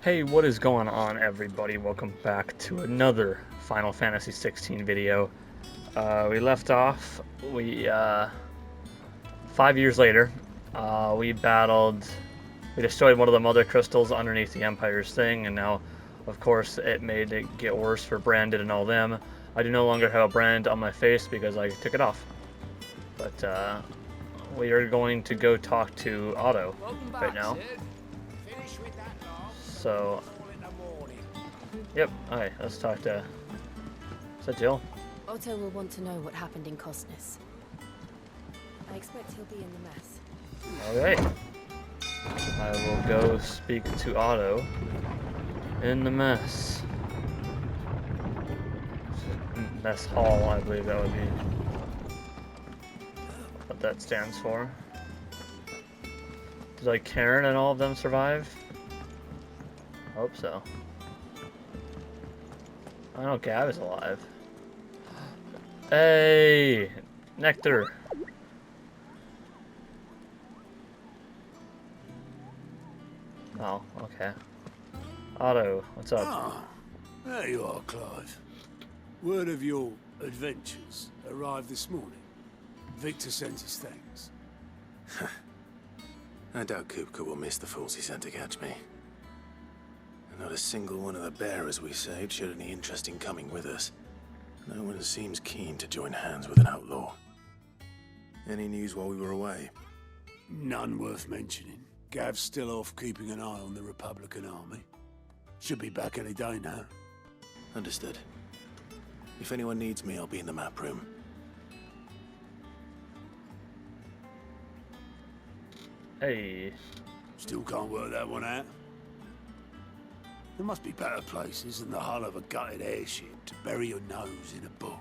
Hey, what is going on, everybody? Welcome back to another Final Fantasy XVI video. We left off, 5 years later, we destroyed one of the mother crystals underneath the Empire's thing, and now, of course, it made it get worse for Brandon and all them. I do no longer have a brand on my face because I took it off. But, we are going to go talk to Otto right now. So, yep, alright, let's talk to... Is that Jill? Otto will want to know what happened in Cosnus. I expect he'll be in the mess. Alright. I will go speak to Otto in the mess. Mess hall, I believe that would be what that stands for. Did like Karen and all of them survive? Hope so. I know Gab is alive. Hey! Nectar! Oh, okay. Otto, what's up? Ah, there you are, Clive. Word of your adventures arrived this morning. Victor sent his thanks. I doubt Kupka will miss the fools he sent to catch me. And not a single one of the bearers we saved showed any interest in coming with us. No one seems keen to join hands with an outlaw. Any news while we were away? None worth mentioning. Gav's still off keeping an eye on the Republican army. Should be back any day now. Understood. If anyone needs me, I'll be in the map room. Hey. Still can't work that one out. There must be better places than the hull of a gutted airship to bury your nose in a book.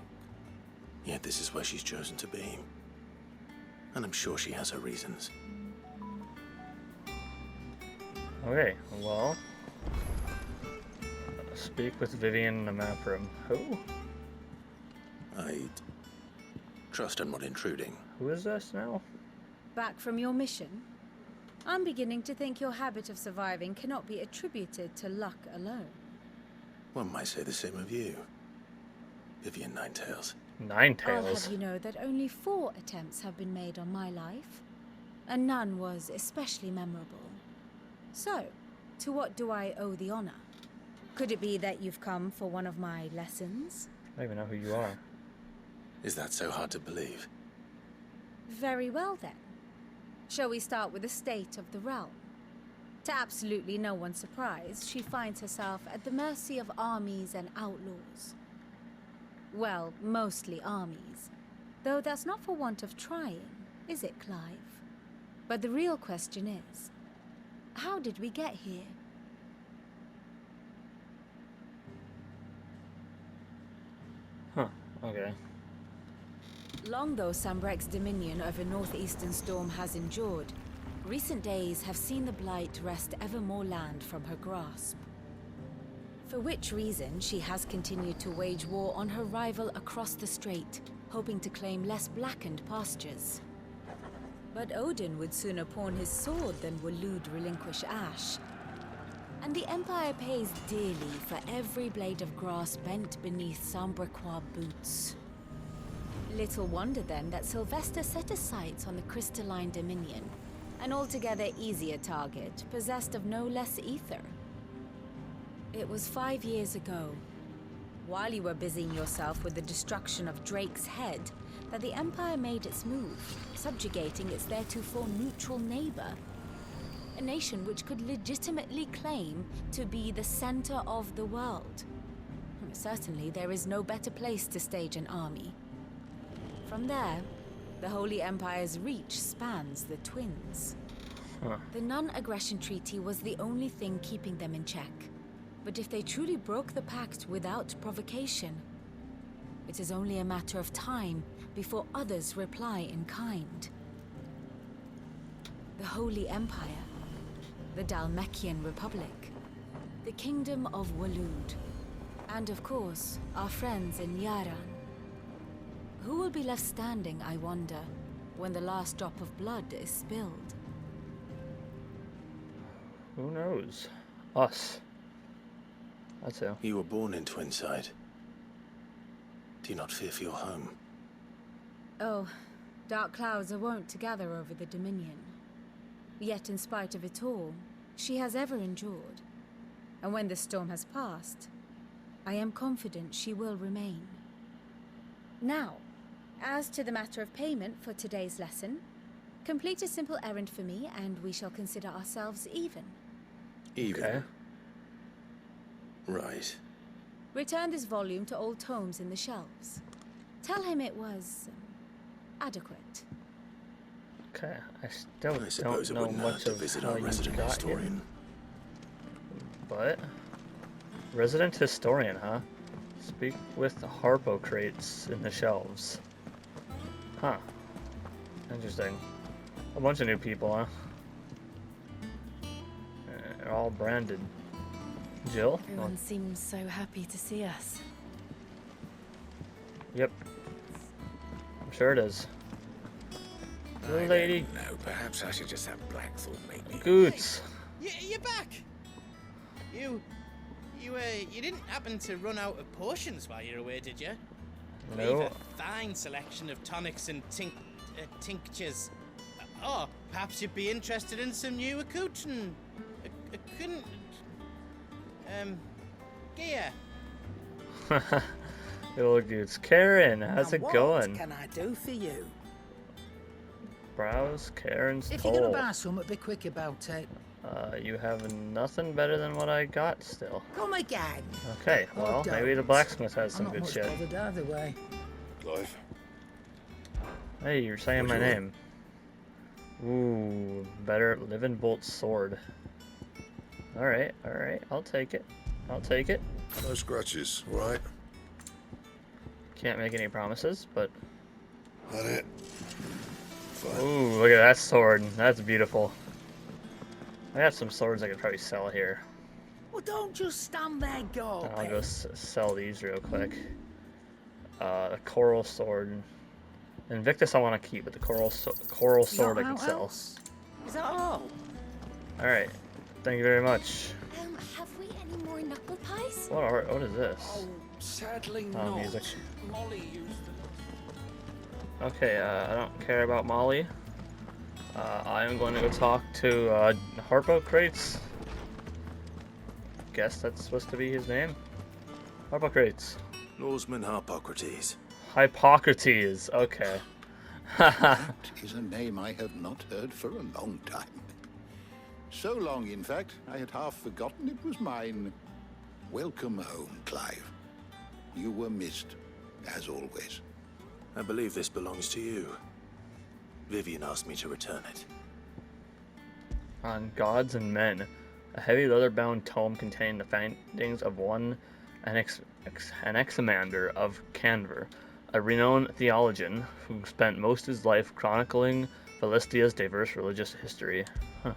Yet this is where she's chosen to be. And I'm sure she has her reasons. Okay, well... Speak with Vivian in the map room. Who? I'd trust I'm not intruding. Who is this now? Back from your mission? I'm beginning to think your habit of surviving cannot be attributed to luck alone. One might say the same of you, Vivian Ninetails. I'll Ninetails. have you know that only 4 attempts have been made on my life, and none was especially memorable. So, to what do I owe the honor? Could it be that you've come for one of my lessons? I don't even know who you are. Is that so hard to believe? Very well then. Shall we start with the state of the realm? To absolutely no one's surprise, she finds herself at the mercy of armies and outlaws. Well, mostly armies. Though that's not for want of trying, is it, Clive? But the real question is, how did we get here? Huh, okay. Long though Sambrek's dominion over northeastern Storm has endured, recent days have seen the Blight wrest ever more land from her grasp. For which reason she has continued to wage war on her rival across the strait, hoping to claim less blackened pastures. But Odin would sooner pawn his sword than Waloed relinquish Ash. And the Empire pays dearly for every blade of grass bent beneath Sambrequois boots. Little wonder then that Sylvester set his sights on the crystalline dominion, an altogether easier target, possessed of no less ether. It was 5 years ago, while you were busying yourself with the destruction of Drake's head, that the Empire made its move, subjugating its theretofore neutral neighbor. A nation which could legitimately claim to be the center of the world. Certainly, there is no better place to stage an army. From there, the Holy Empire's reach spans the Twins. Huh. The non-aggression treaty was the only thing keeping them in check. But if they truly broke the pact without provocation, it is only a matter of time before others reply in kind. The Holy Empire, the Dhalmekian Republic, the Kingdom of Waloed, and of course, our friends in Yaran. Who will be left standing, I wonder, when the last drop of blood is spilled? Who knows? Us. That's who. You were born in Twinside. Do you not fear for your home? Oh, dark clouds are wont to gather over the Dominion. Yet in spite of it all, she has ever endured. And when the storm has passed, I am confident she will remain. Now, as to the matter of payment for today's lesson, complete a simple errand for me and we shall consider ourselves even. Even? Okay. Right. Return this volume to old tomes in the shelves. Tell him it was adequate. Okay, I still I suppose it don't know wouldn't hurt much to of visit how our you resident got historian. here. But resident historian, huh? Speak with the Harpocrates in the shelves. Huh. Interesting. A bunch of new people, huh? They're all branded. Jill? Everyone seems so happy to see us. Yep. I'm sure it is. I Lady don't know. Perhaps I should just have Blackthorn make me. Goots. You're back. You didn't happen to run out of potions while you're away, did you? We've No. a fine selection of tonics and tinctures. Oh, perhaps you'd be interested in some new accoutrement. Gear. Little Goots. Karen, how's it What going? can I do for you? Browse Karen's If you're gonna toll. buy something, be quick about it. You have nothing better than what I got still. Come again. Okay, Oh, well, maybe the don't. blacksmith has I'm some not good much shit. bothered either way. Clive. Hey, you're saying my What do you name. Ooh, better living bolt sword. Alright, I'll take it. I'll take it. No scratches, right? Can't make any promises, but... That it? Fine. Ooh, look at that sword. That's beautiful. I got some swords I could probably sell here. Well, don't just stand there gawping. I'll go sell these real quick. A coral sword. Invictus I want to keep, but the coral sword I can sell. Else? Is that all? Alright, thank you very much. Have we any more knuckle pies? What is this? Oh, sadly Oh, not. music. Molly used them. Okay, I don't care about Molly. I am going to go talk to Harpocrates. Guess that's supposed to be his name. Harpocrates. Norseman Harpocrates. Hippocrates. Okay. That is a name I have not heard for a long time. So long, in fact, I had half forgotten it was mine. Welcome home, Clive. You were missed, as always. I believe this belongs to you. Vivian asked me to return it. On Gods and Men, a heavy leather-bound tome contained the findings of one Anaximander of Canver, a renowned theologian who spent most of his life chronicling Philistia's diverse religious history. Huh.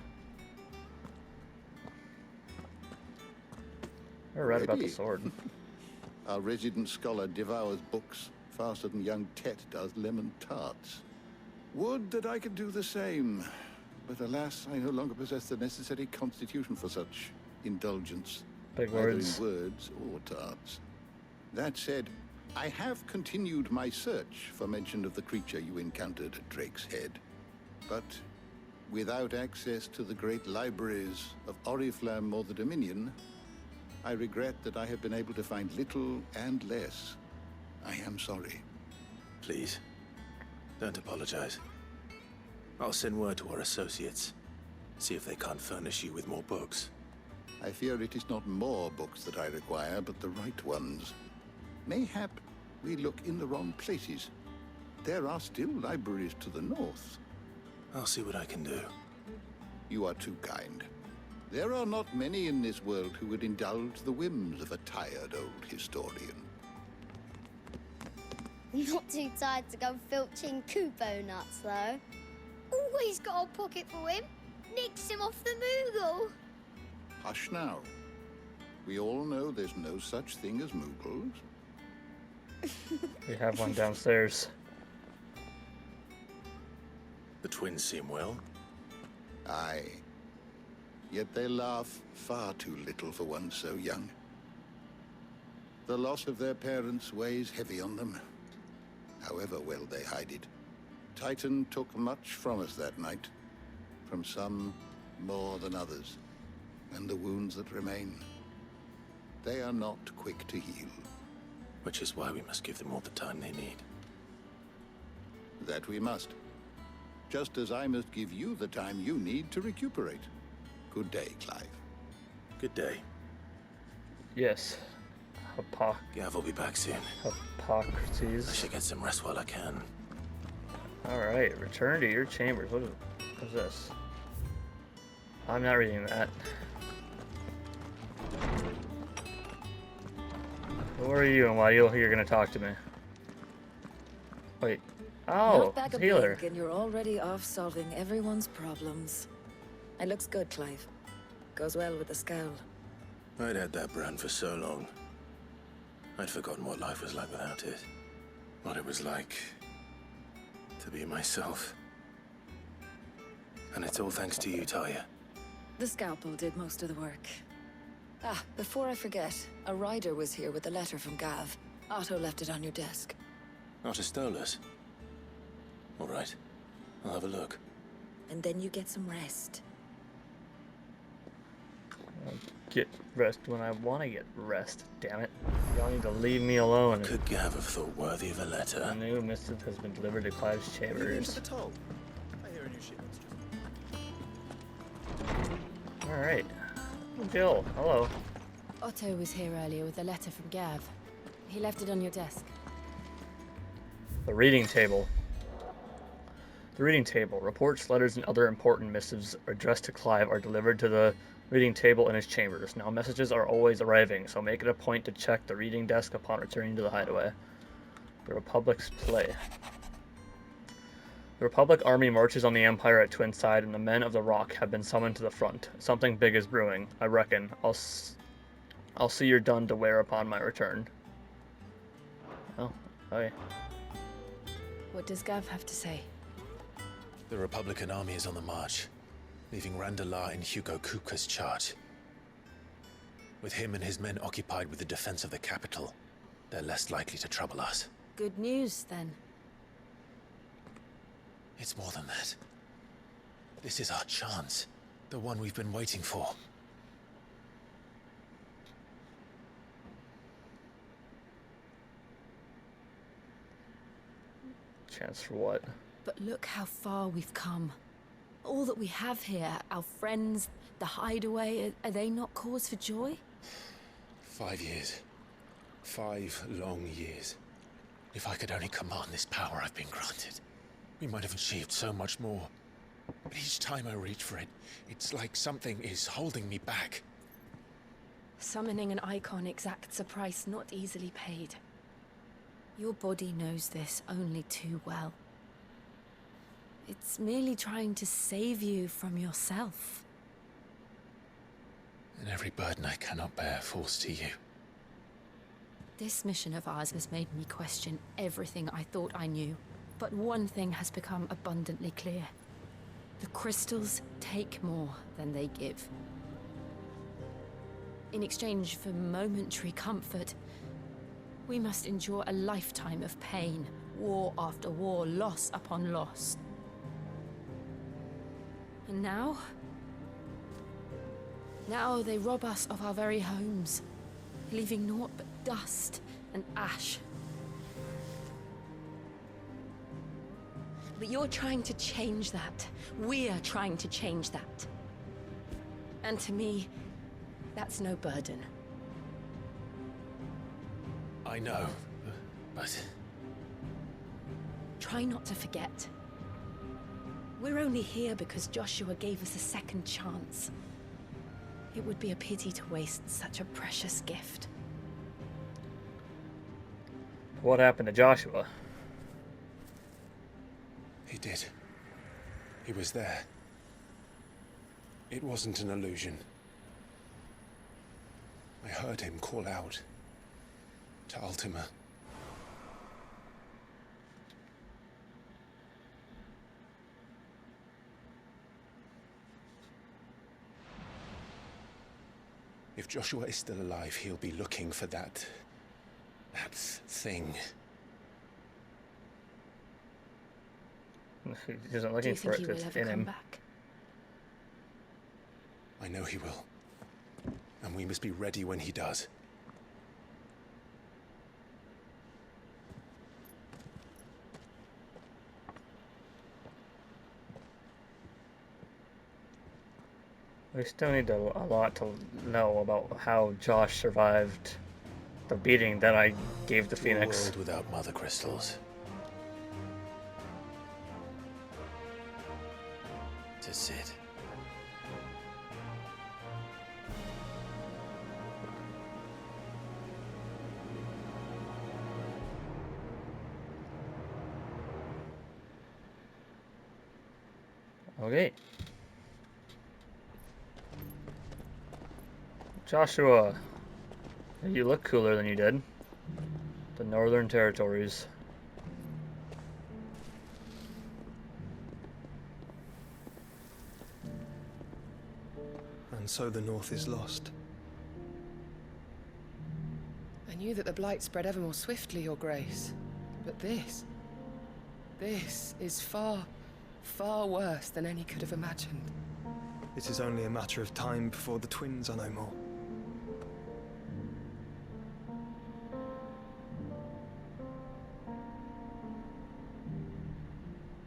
I read about the Ready? sword. Our resident scholar devours books faster than young Tet does lemon tarts. Would that I could do the same, but alas, I no longer possess the necessary constitution for such indulgence, Big either words. in words or tarts. That said, I have continued my search for mention of the creature you encountered at Drake's Head, but without access to the great libraries of Oriflamme or the Dominion, I regret that I have been able to find little and less. I am sorry. Please, don't apologize. I'll send word to our associates. See if they can't furnish you with more books. I fear it is not more books that I require, but the right ones. Mayhap we look in the wrong places. There are still libraries to the north. I'll see what I can do. You are too kind. There are not many in this world who would indulge the whims of a tired old historian. Not too tired to go filching Kupo nuts, though. Always got a pocket for him. Nicks him off the Moogle. Hush now. We all know there's no such thing as Moogles. We have one downstairs. The twins seem well. Aye. Yet they laugh far too little for one so young. The loss of their parents weighs heavy on them, however well they hide it. Titan took much from us that night, from some more than others, and the wounds that remain, they are not quick to heal. Which is why we must give them all the time they need. That we must. Just as I must give you the time you need to recuperate. Good day, Clive. Good day. Yes. Gav will be back soon. I Hippocrates. should get some rest while I can. Alright, return to your chambers. What is this? I'm not reading that. Who are you and why you're gonna talk to me? Wait. Oh, Knock back it's a healer. blink and you're already off solving everyone's problems. It looks good, Clive. Goes well with the scowl. I'd had that brand for so long. I'd forgotten what life was like without it. What it was like to be myself. And it's all thanks to you, Talia. The scalpel did most of the work. Ah, before I forget, a rider was here with a letter from Gav. Otto left it on your desk. Not a Stolas. All right. I'll have a look. And then you get some rest. Get rest when I want to get rest, damn it. Y'all need to leave me alone. Could Gav have thought worthy of a letter? A new missive has been delivered to Clive's chambers. toll. I hear a new shipment's just... Alright. Jill, hello. Otto was here earlier with a letter from Gav. He left it on your desk. The reading table. The reading table. Reports, letters, and other important missives addressed to Clive are delivered to the reading table in his chambers. Now, messages are always arriving, so make it a point to check the reading desk upon returning to the hideaway. The Republic's play. The Republic army marches on the Empire at Twinside, and the men of the Rock have been summoned to the front. Something big is brewing, I reckon. I'll see you're done to wear upon my return. Oh, okay. What does Gav have to say? The Republican army is on the march, leaving Randalar in Hugo Kupka's charge. With him and his men occupied with the defense of the capital, they're less likely to trouble us. Good news, then. It's more than that. This is our chance. The one we've been waiting for. Chance for what? But look how far we've come. All that we have here, our friends, the hideaway, are they not cause for joy? 5 years. 5 long years. If I could only command this power I've been granted, we might have achieved so much more. But each time I reach for it, it's like something is holding me back. Summoning an icon exacts a price not easily paid. Your body knows this only too well. It's merely trying to save you from yourself. And every burden I cannot bear falls to you. This mission of ours has made me question everything I thought I knew. But one thing has become abundantly clear. The crystals take more than they give. In exchange for momentary comfort, we must endure a lifetime of pain, war after war, loss upon loss. And now? Now they rob us of our very homes, leaving naught but dust and ash. But you're trying to change that. We're trying to change that. And to me, that's no burden. I know, but... Try not to forget. We're only here because Joshua gave us a second chance. It would be a pity to waste such a precious gift. What happened to Joshua? He did. He was there. It wasn't an illusion. I heard him call out to Ultima. If Joshua is still alive, he'll be looking for that That thing. He isn't Do looking you for think it. he will It's ever in come him. back? I know he will. And we must be ready when he does. We still need a lot to know about how Josh survived the beating that I gave the To a Phoenix. world without mother crystals. To Sid. Okay. Joshua, you look cooler than you did. The Northern Territories. And so the North is lost. I knew that the Blight spread ever more swiftly, Your Grace. But this is far, far worse than any could have imagined. It is only a matter of time before the twins are no more.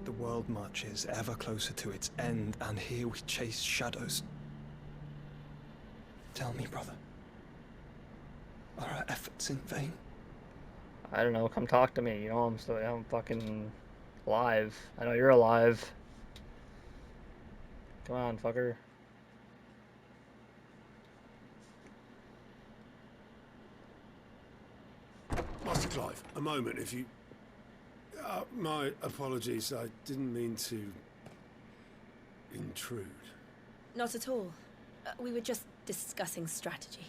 The world marches ever closer to its end, and here we chase shadows. Tell me, brother, are our efforts in vain? I don't know, come talk to me. You know, I'm fucking alive. I know you're alive. Come on, fucker. Master Clive, a moment, if you... my apologies, I didn't mean to... intrude. Not at all. We were just discussing strategy.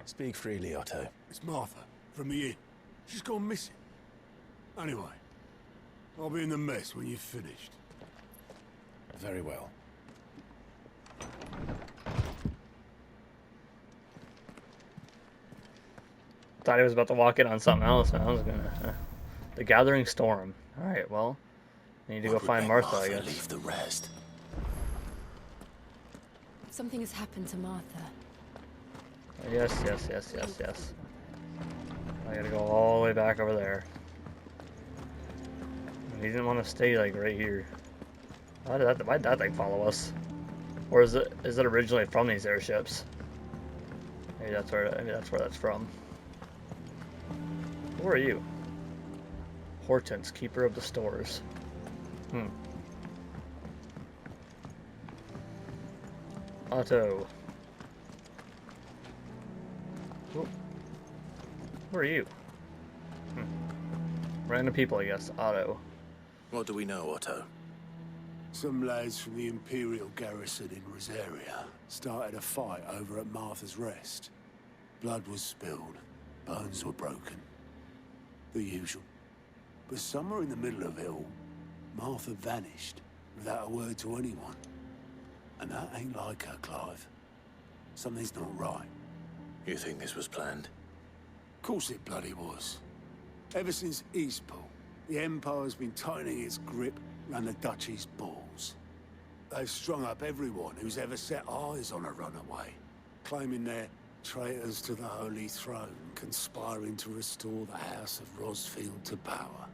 Speak freely, Otto. It's Martha, from the inn. She's gone missing. Anyway, I'll be in the mess when you've finished. Very well. Thought he was about to walk in on something else, and I was gonna... The Gathering Storm. Alright, well, I need to go find Martha, I guess. Leave the rest. Something has happened to Martha. Yes. I gotta go all the way back over there. He didn't want to stay, like, right here. Why'd that thing follow us? Or is it originally from these airships? Maybe that's where that's from. Who are you? Hortense, keeper of the stores. Otto. Who are you? Random people, I guess. Otto. What do we know, Otto? Some lads from the Imperial garrison in Rosaria started a fight over at Martha's Rest. Blood was spilled, bones were broken. The usual. But somewhere in the middle of it all, Martha vanished without a word to anyone. And that ain't like her, Clive. Something's not right. You think this was planned? Of course it bloody was. Ever since Eastpool, the Empire's been tightening its grip around the Duchy's balls. They've strung up everyone who's ever set eyes on a runaway, claiming they're traitors to the Holy Throne, conspiring to restore the House of Rosfield to power.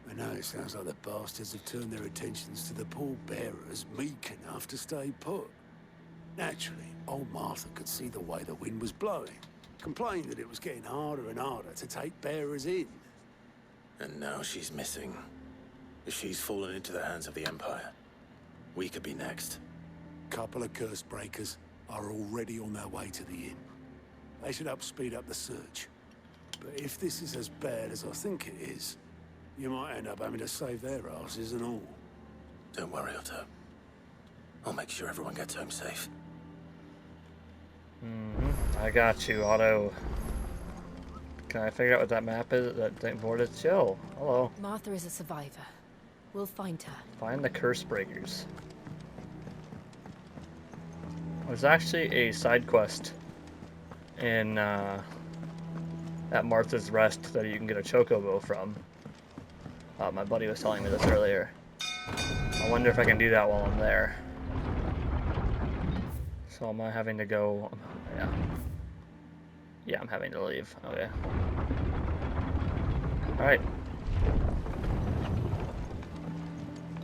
And now it sounds like the bastards have turned their attentions to the pallbearers meek enough to stay put. Naturally, old Martha could see the way the wind was blowing, complained that it was getting harder and harder to take bearers in. And now she's missing. If she's fallen into the hands of the Empire, we could be next. Couple of curse breakers are already on their way to the inn. They should speed up the search. But if this is as bad as I think it is, you might end up having to save their asses and all. Don't worry, Otto. I'll make sure everyone gets home safe. I got you, Otto. Can I figure out what that map is? That thing board is? Chill. Hello. Martha is a survivor. We'll find her. Find the curse breakers. There's actually a side quest in at Martha's Rest that you can get a chocobo from. My buddy was telling me this earlier. I wonder if I can do that while I'm there. So am I having to go? Yeah. Yeah, I'm having to leave. Okay. Alright.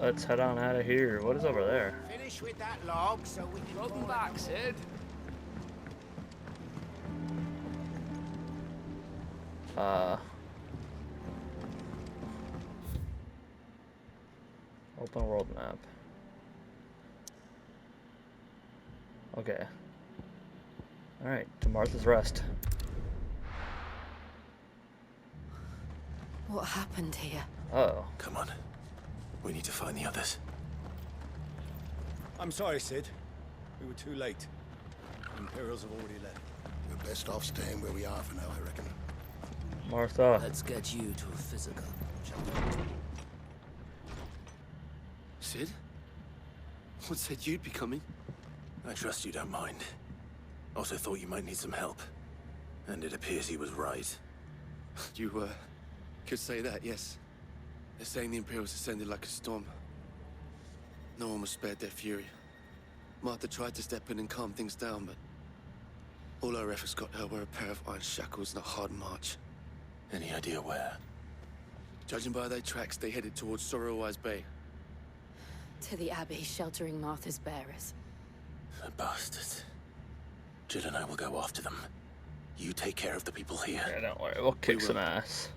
Let's head on out of here. What is over there? Finish with that log so we can... Welcome back, Sid. Open world map. Okay. Alright, to Martha's Rest. What happened here? Uh-oh. Come on. We need to find the others. I'm sorry, Sid. We were too late. The Imperials have already left. We're best off staying where we are for now, I reckon. Martha. Let's get you to a physical, shall we? Sid? What said you'd be coming? I trust you don't mind. Also thought you might need some help. And it appears he was right. You, could say that, yes. They're saying the Imperials ascended like a storm. No one was spared their fury. Martha tried to step in and calm things down, but all her efforts got her were a pair of iron shackles and a hard march. Any idea where? Judging by their tracks, they headed towards Sorrowwise Bay. To the Abbey, sheltering Martha's bearers. The bastards. Jill and I will go after them. You take care of the people here. Yeah, don't worry, we'll kick some ass.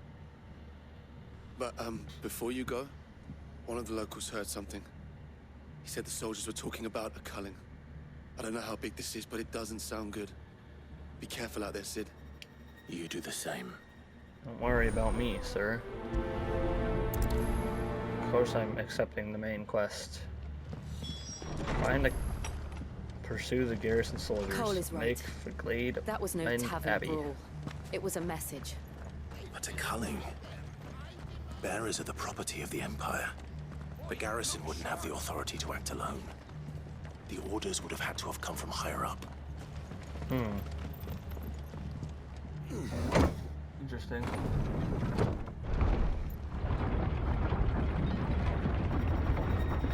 But, before you go, one of the locals heard something. He said the soldiers were talking about a culling. I don't know how big this is, but it doesn't sound good. Be careful out there, Sid. You do the same. Don't worry about me, sir. Of course I'm accepting the main quest. Pursue the garrison soldiers. Cole is right. Make for Glade That was no and tavern Abbey. brawl. It was a message. But a culling. Bearers are the property of the Empire. The garrison wouldn't have the authority to act alone. The orders would have had to have come from higher up. Interesting.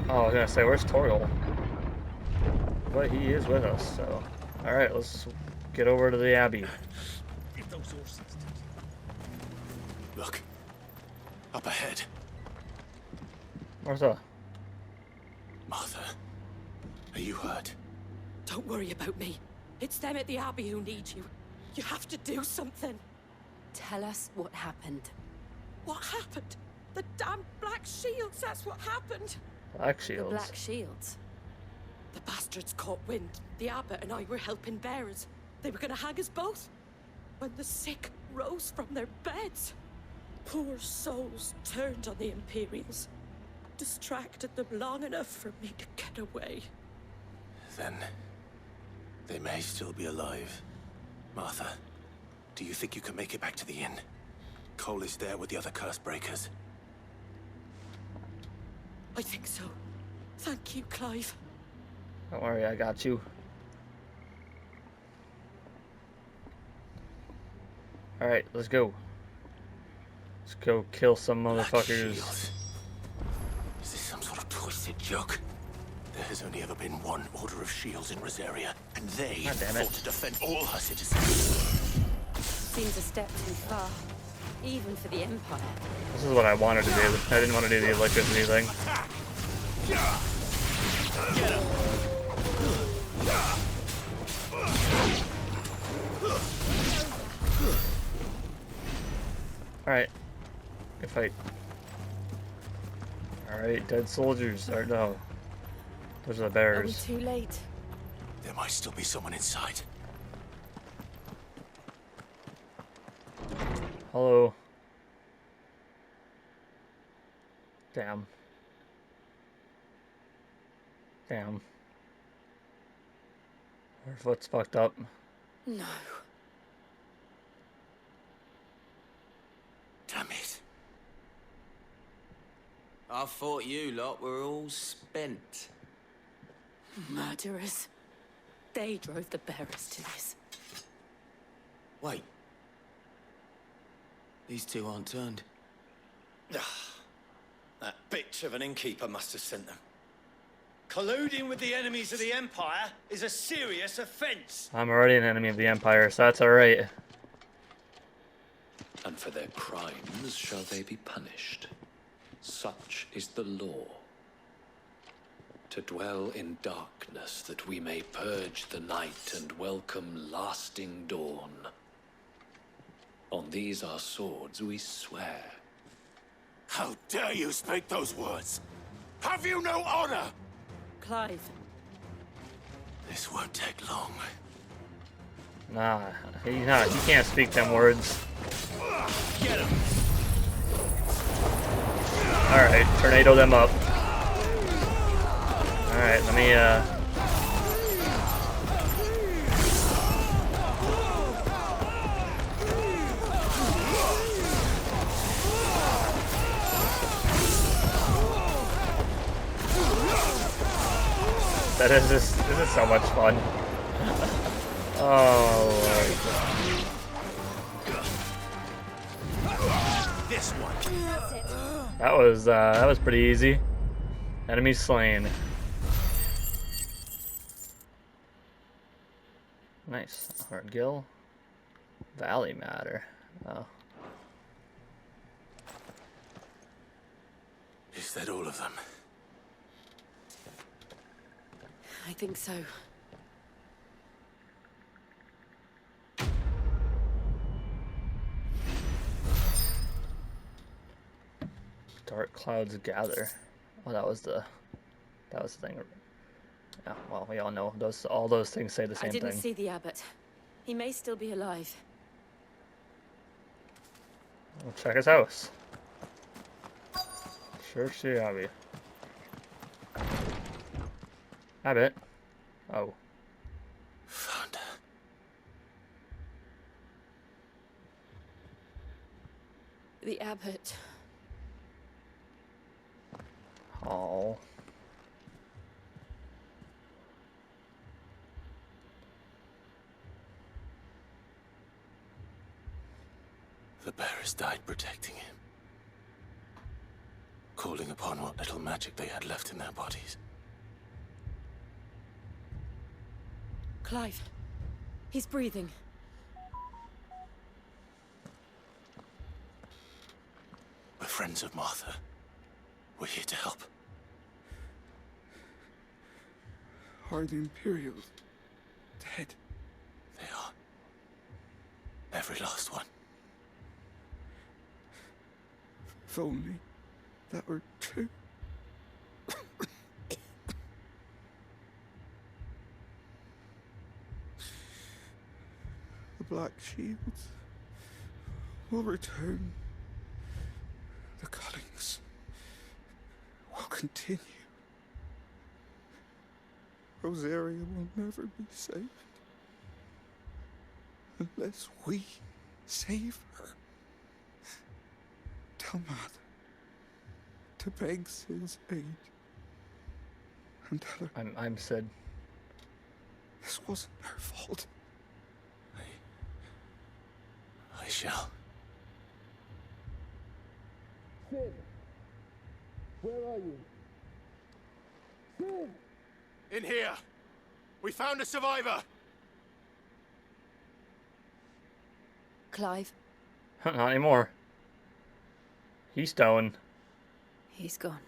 Oh, I was gonna say, where's Torgal? But he is with us, so... Alright, let's get over to the Abbey. Look. Up ahead. Martha. Martha. Are you hurt? Don't worry about me. It's them at the Abbey who need you. You have to do something. Tell us what happened. What happened? The damn Black Shields, that's what happened. Black Shields? The Black Shields? The bastards caught wind. The abbot and I were helping bearers. They were gonna hang us both. When the sick rose from their beds. Poor souls turned on the Imperials. Distracted them long enough for me to get away. Then... they may still be alive. Martha, do you think you can make it back to the inn? Cole is there with the other curse breakers. I think so. Thank you, Clive. Don't worry, I got you. Alright, let's go. Let's go kill some motherfuckers. Is this some sort of twisted joke? There has only ever been one Order of Shields in Rosaria, and they fought to defend all her citizens. Seems a step too far, even for the Empire. This is what I wanted to do. I didn't want to do the electricity thing. Get him. Alright. Good fight. Alright, dead soldiers. Or no. Those are the bearers. Are we too late? There might still be someone inside. Hello. Damn. Damn. Her foot's fucked up. No. Damn it. I thought you lot were all spent. Murderers. They drove the bearers to this. Wait. These two aren't turned. That bitch of an innkeeper must have sent them. Colluding with the enemies of the Empire is a serious offense. I'm already an enemy of the Empire, so that's alright. And for their crimes shall they be punished. Such is the law. To dwell in darkness, that we may purge the night and welcome lasting dawn. On these our swords we swear. How dare you speak those words? Have you no honor? Clive. This won't take long. Nah, he can't speak them words. Get him! Alright, tornado them up. Alright, let me, this is so much fun. Oh, Lord. This one. That was pretty easy. Enemy slain. Nice. Hard Gill. Valley Matter. Oh. Is that all of them? I think so. Dark clouds gather. Oh, that was the thing. Yeah, well, we all know all those things say the same I didn't thing. see the abbot. He may still be alive. We'll check his house. Search the abbey. Abbot. Oh. Found her. The abbot. Oh. The bearers died protecting him. Calling upon what little magic they had left in their bodies. Clive. He's breathing. We're friends of Martha. We're here to help. Are the Imperials dead? They are. Every last one. If only that were true. The Black Shields will return. The cuttings will continue. Rosaria will never be saved unless we save her. Tell Mother to beg Sid's aid and tell her I'm Sid. This wasn't her fault. I shall. Sid, where are you? Sid! In here! We found a survivor! Clive. Not anymore. He's down. He's gone.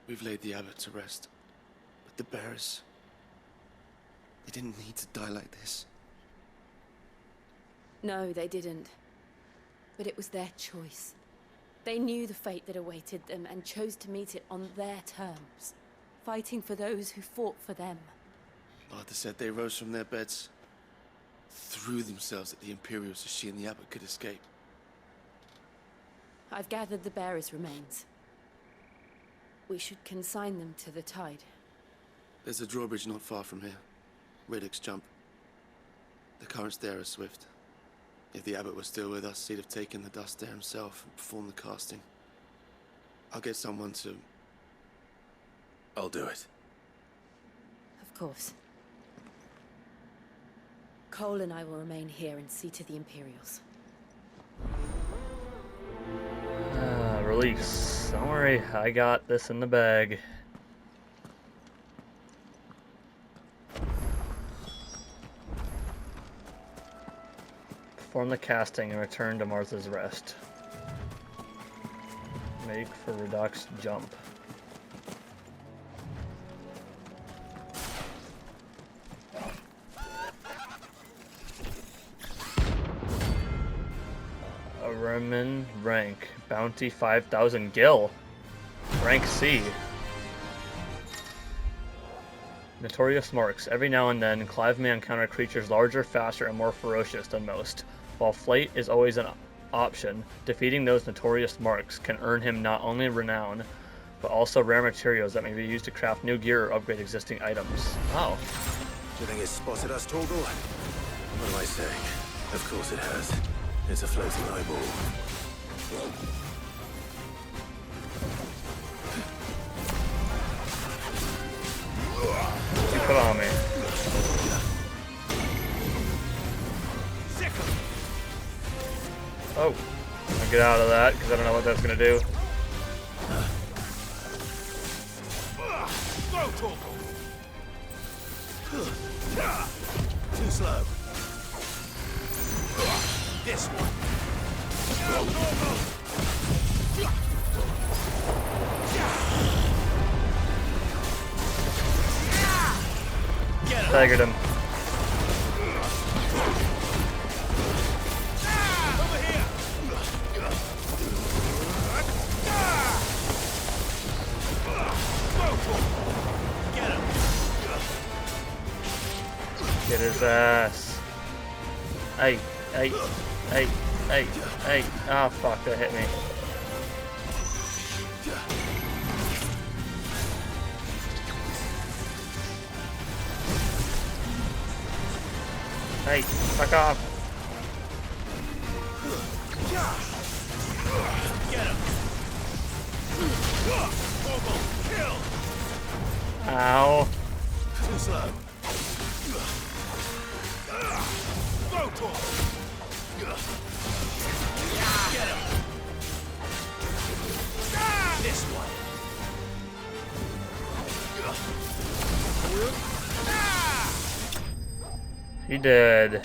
We've laid the abbot to rest, but the bearers, they didn't need to die like this. No, they didn't. But it was their choice. They knew the fate that awaited them and chose to meet it on their terms, fighting for those who fought for them. Martha said they rose from their beds, threw themselves at the Imperials so she and the abbot could escape. I've gathered the bearers' remains. We should consign them to the tide. There's a drawbridge not far from here. Riddick's Jump. The currents there are swift. If the abbot was still with us, he'd have taken the dust there himself and performed the casting. I'll get someone to... I'll do it. Of course. Cole and I will remain here and see to the Imperials. Release. Don't worry, I got this in the bag. Perform the casting and return to Martha's Rest. Make for Redux jump. A Remen rank. Bounty 5,000 gil. Rank C. Notorious marks. Every now and then, Clive may encounter creatures larger, faster, and more ferocious than most. While flight is always an option, defeating those notorious marks can earn him not only renown, but also rare materials that may be used to craft new gear or upgrade existing items. Oh. Do you think it's spotted us, Torgal? What am I saying? Of course it has. It's a floating eyeball. You put on me. Oh. I'll get out of that, because I don't know what that's going to do. Too slow. This one. Staggered him. Get his ass. Hey, hey, hey, hey, hey. Ah, fuck, that hit me. Hey, fuck off. Get him. Kill. Ow. Too slow. Go to him. Get him. This one. He did.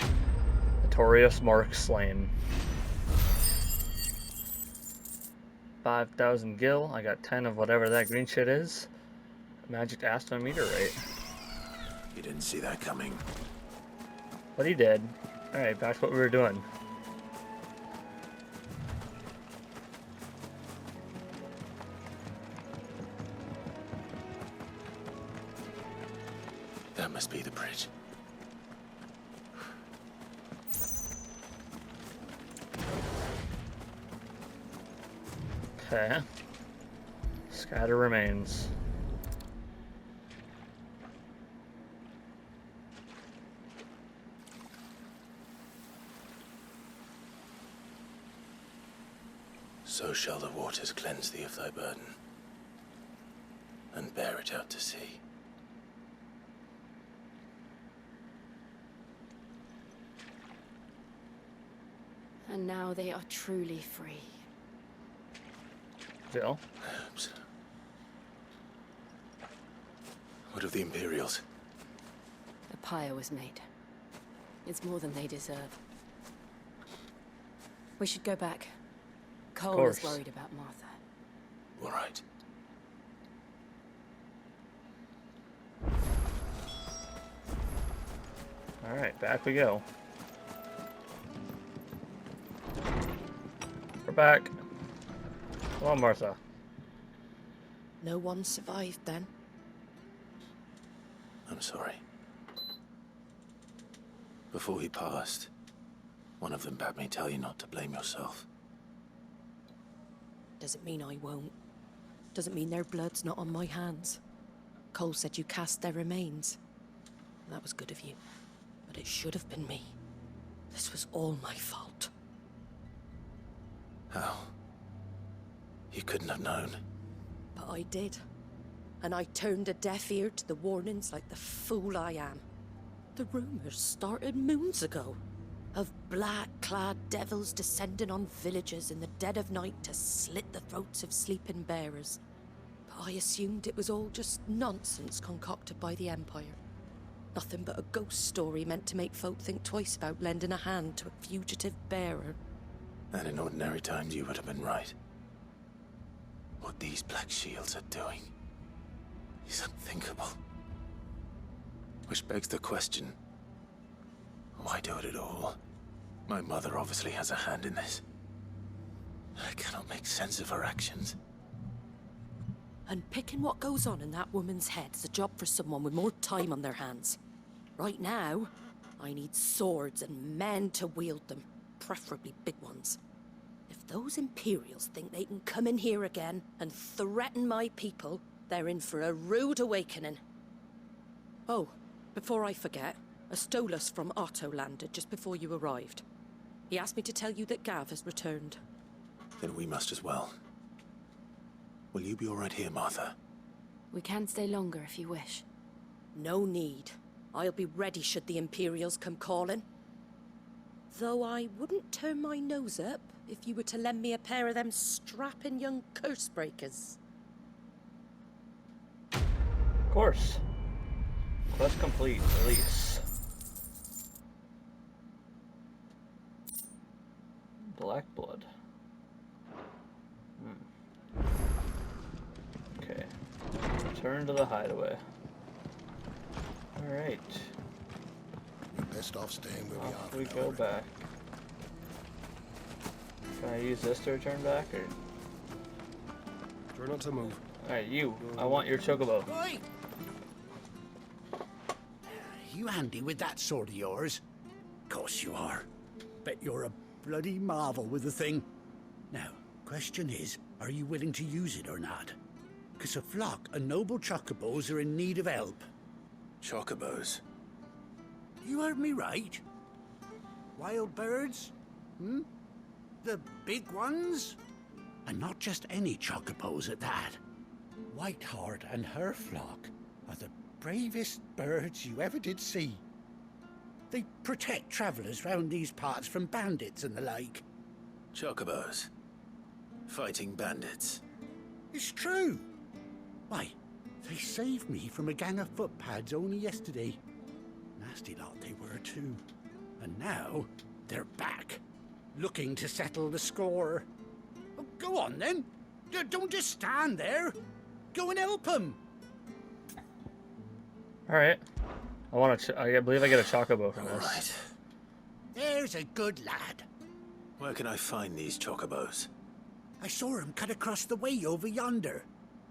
Notorious mark slain. 5,000 gil. I got 10 of whatever that green shit is. Magic astrometerate. You didn't see that coming. But he did. Alright, back to what we were doing. That must be the bridge. Okay. Scatter remains. So shall the waters cleanse thee of thy burden, and bear it out to sea. And now they are truly free. Jill? Perhaps. What of the Imperials? A pyre was made. It's more than they deserve. We should go back. Cole is worried about Martha. All right. Alright, back we go. We're back. Come on, Martha. No one survived then? I'm sorry. Before he passed, one of them bade me tell you not to blame yourself. Doesn't mean I won't. Doesn't mean their blood's not on my hands. Cole said you cast their remains. That was good of you. But it should have been me. This was all my fault. How? You couldn't have known. But I did. And I turned a deaf ear to the warnings like the fool I am. The rumors started moons ago. Of black-clad devils descending on villages in the dead of night to slit the throats of sleeping bearers. But I assumed it was all just nonsense concocted by the Empire. Nothing but a ghost story meant to make folk think twice about lending a hand to a fugitive bearer. And in ordinary times you would have been right. What these Black Shields are doing is unthinkable. Which begs the question, why do it at all? My mother obviously has a hand in this. I cannot make sense of her actions. And picking what goes on in that woman's head is a job for someone with more time on their hands. Right now, I need swords and men to wield them, preferably big ones. If those Imperials think they can come in here again and threaten my people, they're in for a rude awakening. Oh, before I forget, a Stolas from Otto landed just before you arrived. He asked me to tell you that Gav has returned. Then we must as well. Will you be all right here, Martha? We can stay longer if you wish. No need. I'll be ready should the Imperials come calling. Though I wouldn't turn my nose up if you were to lend me a pair of them strapping young curse breakers. Of course. Quest complete. Release. Black blood. Okay. Return to the hideaway. Alright. We're best off staying where we are. Off we go back. Can I use this to return back, or? Try not to move. Alright, you. I want your chocobo. Oi! You handy with that sword of yours? Course you are. Bet you're a bloody marvel with the thing. Now, question is, are you willing to use it or not? 'Cause a flock of noble chocobos are in need of help. Chocobos? You heard me right. Wild birds? Hmm? The big ones? And not just any chocobos at that. Whiteheart and her flock are the bravest birds you ever did see. They protect travelers round these parts from bandits and the like. Chocobos? Fighting bandits? It's true. Why, they saved me from a gang of footpads only yesterday. Nasty lot they were too. And now, they're back, looking to settle the score. Oh, go on then. Don't just stand there. Go and help them. Alright. I believe I get a chocobo from this. Right. There's a good lad. Where can I find these chocobos? I saw him cut across the way over yonder.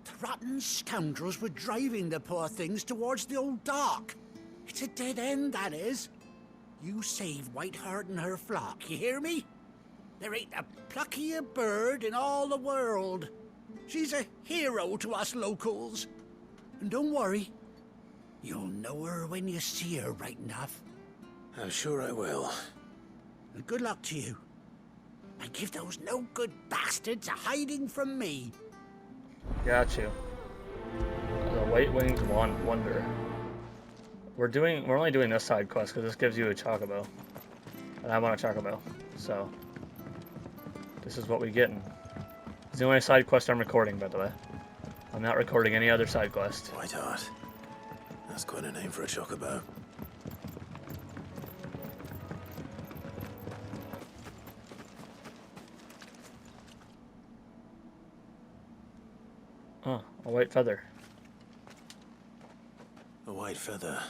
The rotten scoundrels were driving the poor things towards the old dock. It's a dead end, that is. You save Whiteheart and her flock, you hear me? There ain't a pluckier bird in all the world. She's a hero to us locals. And don't worry, you'll know her when you see her right enough. I'm sure I will. And good luck to you. And give those no-good bastards a hiding from me. Got you. The White Winged Wonder. We're only doing this side quest because this gives you a chocobo. And I want a chocobo. So this is what we getting. It's the only side quest I'm recording, by the way. I'm not recording any other side quest. Whiteheart. That's quite a name for a chocobo. Oh, a white feather. A white feather.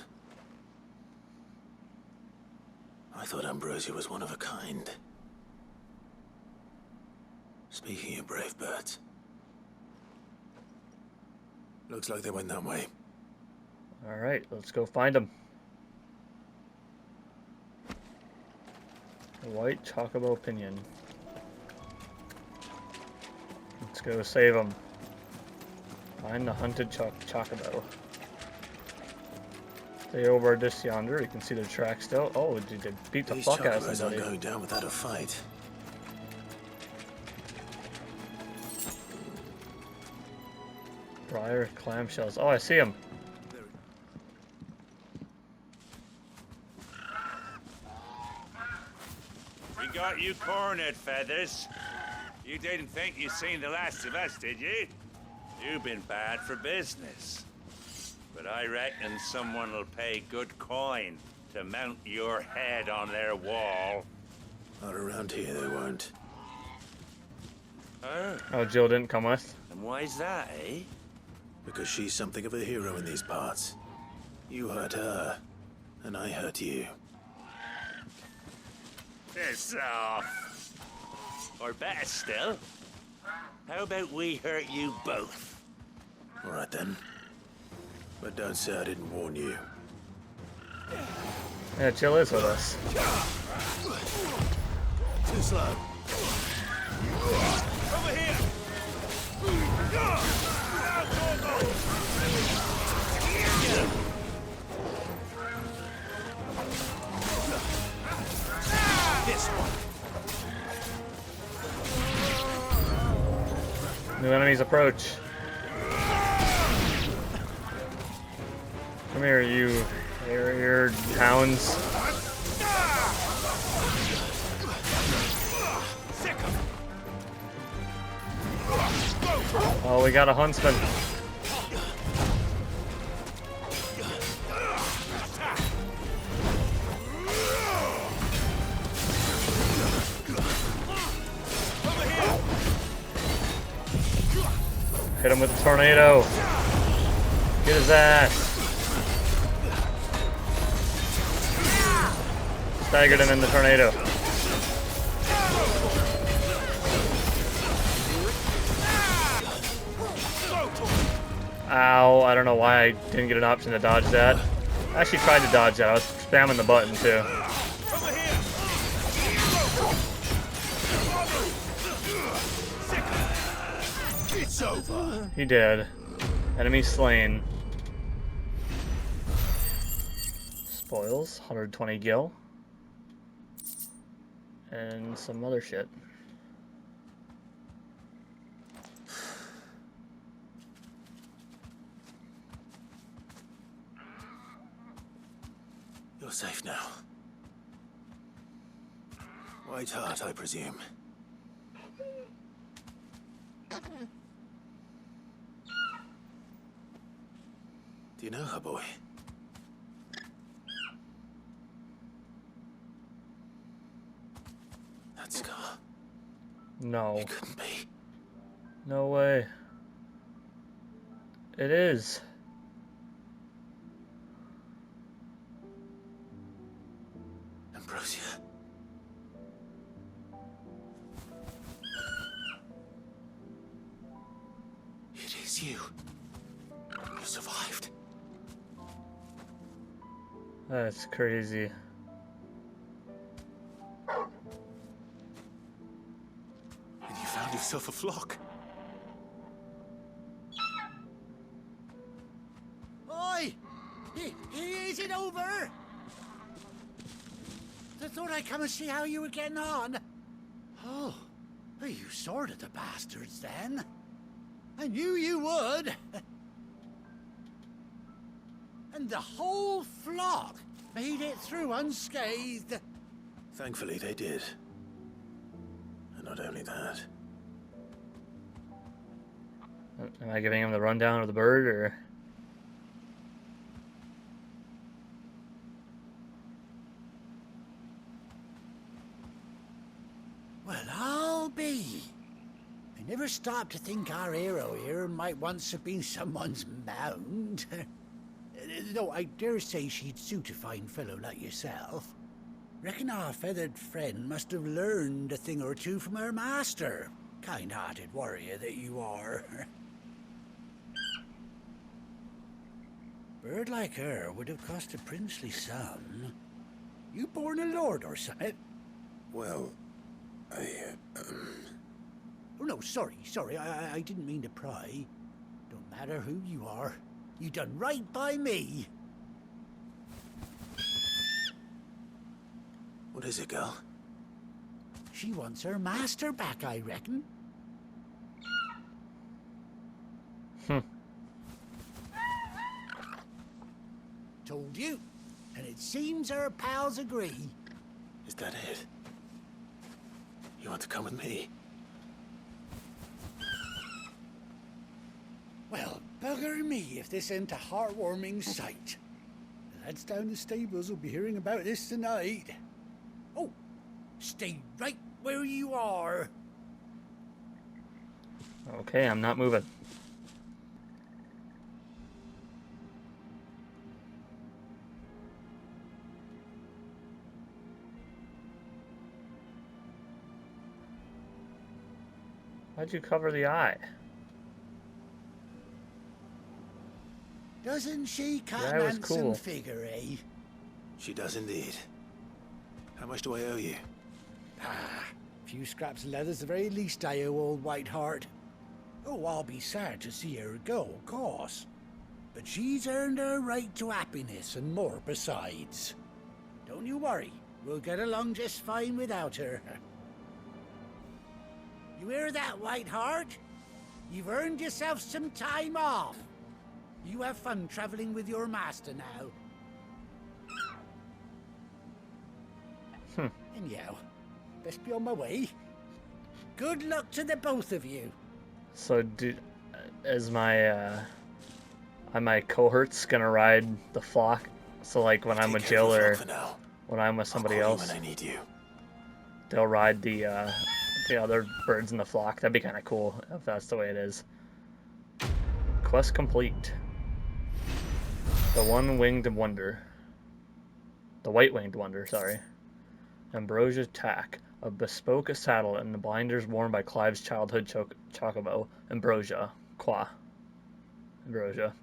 I thought Ambrosia was one of a kind. Speaking of brave birds. Looks like they went that way. Alright, let's go find them. A white chocobo pinion. Let's go save them. Find the hunted chocobo. Stay over just yonder. You can see their tracks still. Oh, did they beat the These fuck out of chocobos aren't somebody? going down without a fight. Briar clamshells. Oh, I see them. We got you cornered, Feathers. You didn't think you'd seen the last of us, did you? You've been bad for business. But I reckon someone will pay good coin to mount your head on their wall. Not around here, they won't. Oh, Jill didn't come with. And why's that, eh? Because she's something of a hero in these parts. You hurt her, and I hurt you. Piss off. Or better still, how about we hurt you both? All right then. But don't say I didn't warn you. Yeah, Jill is with us. Too slow. Over here! This one. New enemies approach. Come here, you area hounds. Oh, we got a huntsman. Hit him with the tornado. Get his ass. Staggered him in the tornado. Ow, I don't know why I didn't get an option to dodge that. I actually tried to dodge that. I was spamming the button too. It's over. He did. Enemy slain. Spoils, 120 gil. And some other shit. You're safe now. White Heart, I presume. Do you know her, boy? That scar. No. It couldn't be. No way. It is. Ambrosia. It is you. You survived. That's crazy. And you found yourself a flock. Oi! Is it over? I thought I'd come and see how you were getting on. Oh, well, you sorted the bastards then. I knew you would. And the whole flock made it through unscathed. Thankfully, they did. And not only that. Am I giving him the rundown of the bird, or? Well, I'll be. I never stopped to think our hero here might once have been someone's mount. Though I dare say she'd suit a fine fellow like yourself. Reckon our feathered friend must have learned a thing or two from her master. Kind-hearted warrior that you are. Bird like her would have cost a princely sum. You born a lord or something? Well, Oh, no, sorry. I didn't mean to pry. Don't matter who you are. You done right by me. What is it, girl? She wants her master back, I reckon. Told you. And it seems her pals agree. Is that it? You want to come with me? Well, bugger me if this ain't a heartwarming sight. The lads down the stables will be hearing about this tonight. Oh, stay right where you are. Okay, I'm not moving. Why'd you cover the eye? Doesn't she cut Yeah, an it was handsome cool. figure, eh? She does indeed. How much do I owe you? Ah, a few scraps of leather's the very least I owe old Whiteheart. Oh, I'll be sad to see her go, of course. But she's earned her right to happiness and more besides. Don't you worry, we'll get along just fine without her. You hear that, Whiteheart? You've earned yourself some time off. You have fun traveling with your master now. Anyhow, best be on my way. Good luck to the both of you. So, is my cohorts gonna ride the flock? So, like, when I'm with Jill or when I'm with somebody else, when I need you. they'll ride the other birds in the flock. That'd be kind of cool if that's the way it is. Quest complete. The one-winged wonder. The white-winged wonder, sorry. Ambrosia tack. A bespoke saddle and the blinders worn by Clive's childhood chocobo. Ambrosia. Ambrosia.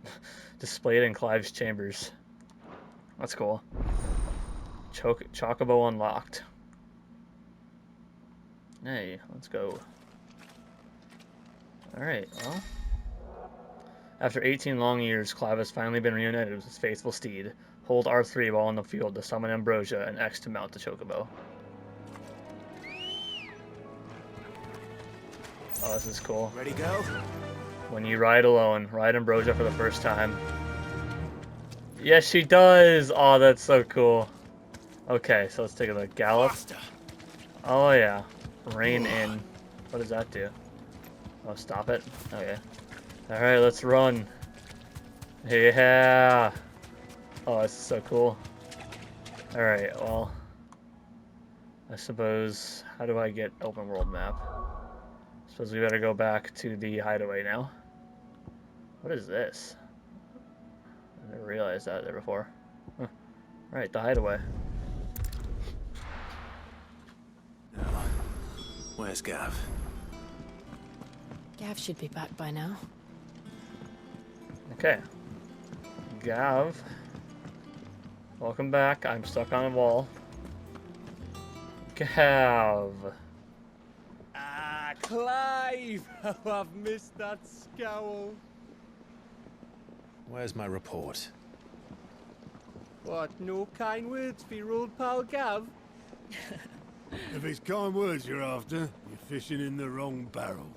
Displayed in Clive's chambers. That's cool. Chocobo unlocked. Hey, let's go. Alright, well. After 18 long years, Clive has finally been reunited with his faithful steed. Hold R3 while in the field to summon Ambrosia and X to mount the chocobo. Oh, this is cool. Ready, go? When you ride alone, ride Ambrosia for the first time. Yes, she does! Oh, that's so cool. Okay, so let's take a look. Gallop. Oh, yeah. Rein in. What does that do? Oh, stop it? Okay. Alright, let's run. Yeah! Oh, this is so cool. Alright, well. I suppose... How do I get open world map? Suppose we better go back to the hideaway now. What is this? I never realized that there before. Huh. Right, the hideaway. Where's Gav? Gav should be back by now. Okay. Gav. Welcome back. I'm stuck on a wall. Gav. Ah, Clive! How I've missed that scowl. Where's my report? What, no kind words for your old pal Gav? If it's kind words you're after, you're fishing in the wrong barrel.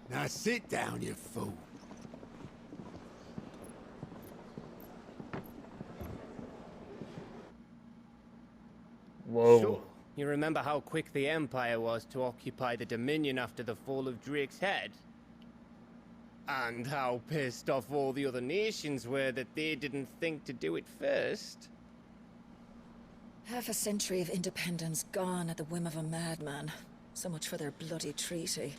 Now sit down, you fool. Whoa. So, you remember how quick the Empire was to occupy the Dominion after the fall of Drake's Head? And how pissed off all the other nations were that they didn't think to do it first? Half a century of independence gone at the whim of a madman. So much for their bloody treaty.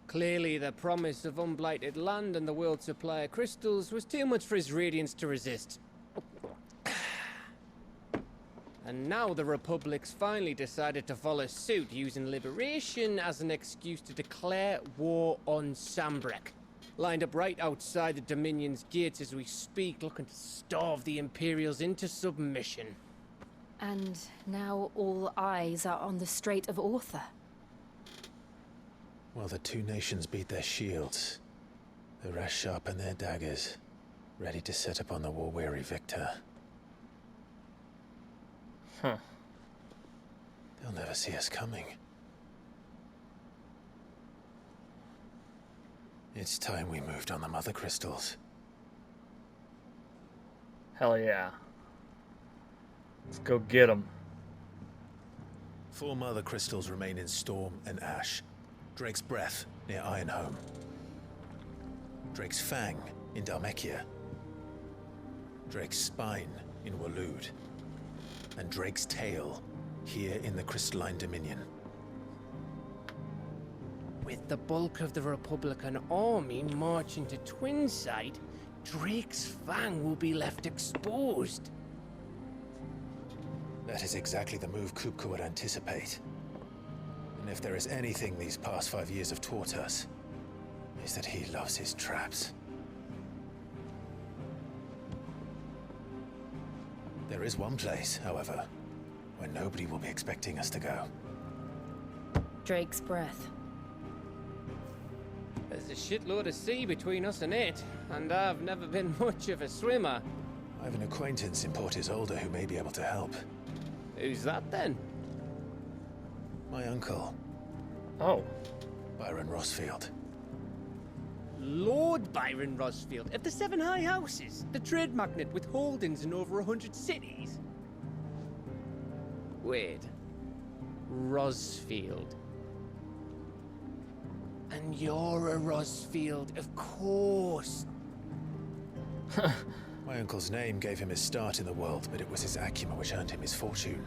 Clearly, the promise of unblighted land and the world's supply of crystals was too much for his radiance to resist. And now the Republic's finally decided to follow suit, using liberation as an excuse to declare war on Sambrek. Lined up right outside the Dominion's gates as we speak, looking to starve the Imperials into submission. And now all eyes are on the Strait of Author. Well, the two nations beat their shields. The rest sharpen their daggers, ready to set upon the war-weary victor. Huh. They'll never see us coming. It's time we moved on the mother crystals. Hell yeah. Let's go get them. 4 mother crystals remain in Storm and Ash. Drake's Breath near Ironhome. Drake's Fang in Dhalmekia. Drake's Spine in Waloed. And Drake's Tail here in the Crystalline Dominion. With the bulk of the Republican army marching to Twinside, Drake's Fang will be left exposed. That is exactly the move Kupka would anticipate. And if there is anything these past 5 years have taught us, is that he loves his traps. There is one place, however, where nobody will be expecting us to go. Drake's Breath. There's a shitload of sea between us and it, and I've never been much of a swimmer. I have an acquaintance in Port Isolde who may be able to help. Who's that then? My uncle. Oh. Byron Rosfield. Lord Byron Rosfield of the 7 High Houses, the trade magnate with holdings in over 100 cities. Wait. Rosfield. And you're a Rosfield, of course. My uncle's name gave him his start in the world, but it was his acumen which earned him his fortune.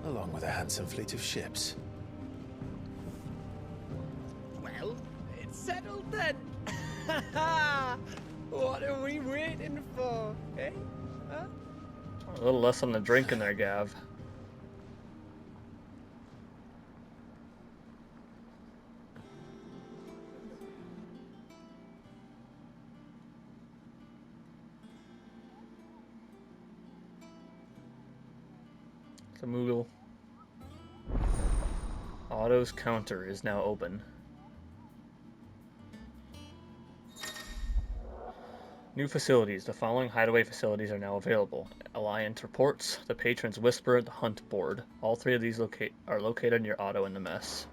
Along with a handsome fleet of ships. Well, it's settled then. What are we waiting for, eh? Huh? A little less on the drink in there, Gav. The Moogle. Otto's counter is now open. New facilities. The following hideaway facilities are now available. Alliance Reports, the Patron's Whisper, the Hunt Board. All 3 of these are located near Otto and the Mess.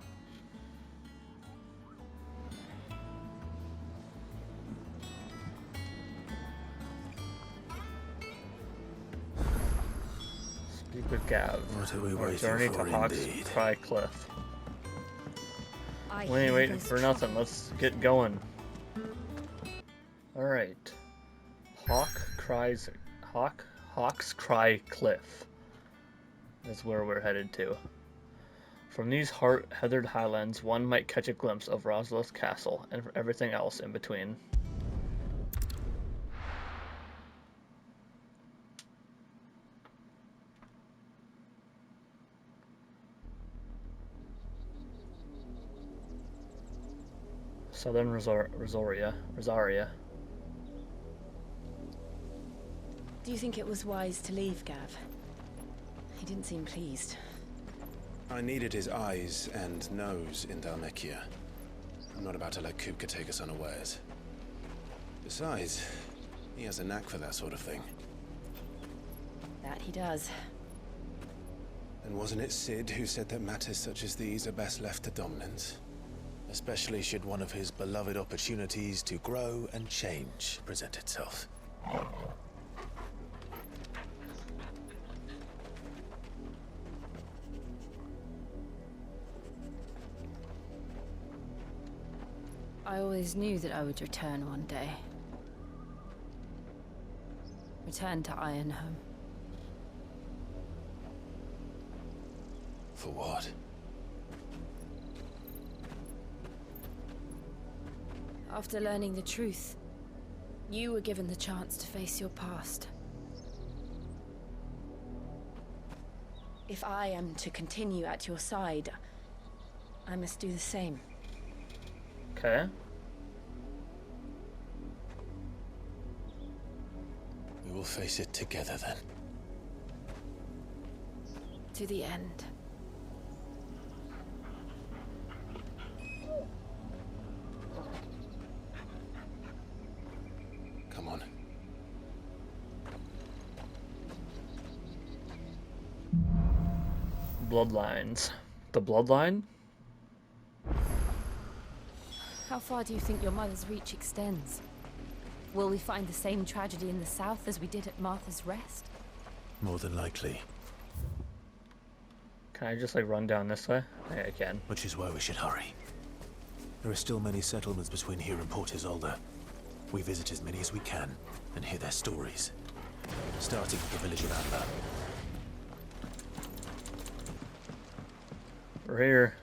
Speak with Gav. What are we Our waiting journey for to Hawk's indeed? Cry Cliff. I We ain't hear waiting those for nothing. Let's get going. Alright. Hawk's Cry Cliff is where we're headed to. From these heathered highlands, one might catch a glimpse of Rosalith's castle and everything else in between. Southern Rosaria. Do you think it was wise to leave, Gav? He didn't seem pleased. I needed his eyes and nose in Dhalmekia. I'm not about to let Kupka take us unawares. Besides, he has a knack for that sort of thing. That he does. And wasn't it Sid who said that matters such as these are best left to dominance? Especially should one of his beloved opportunities to grow and change present itself. I always knew that I would return one day. Return to Ironhome. For what? After learning the truth, you were given the chance to face your past. If I am to continue at your side, I must do the same. Okay. We will face it together then. To the end. Come on. Bloodlines. The bloodline? How far do you think your mother's reach extends? Will we find the same tragedy in the south as we did at Martha's Rest? More than likely. Can I just like run down this way? Yeah, I can. Which is why we should hurry. There are still many settlements between here and Port Isolde. We visit as many as we can and hear their stories. Starting with the village of Amber. We're here.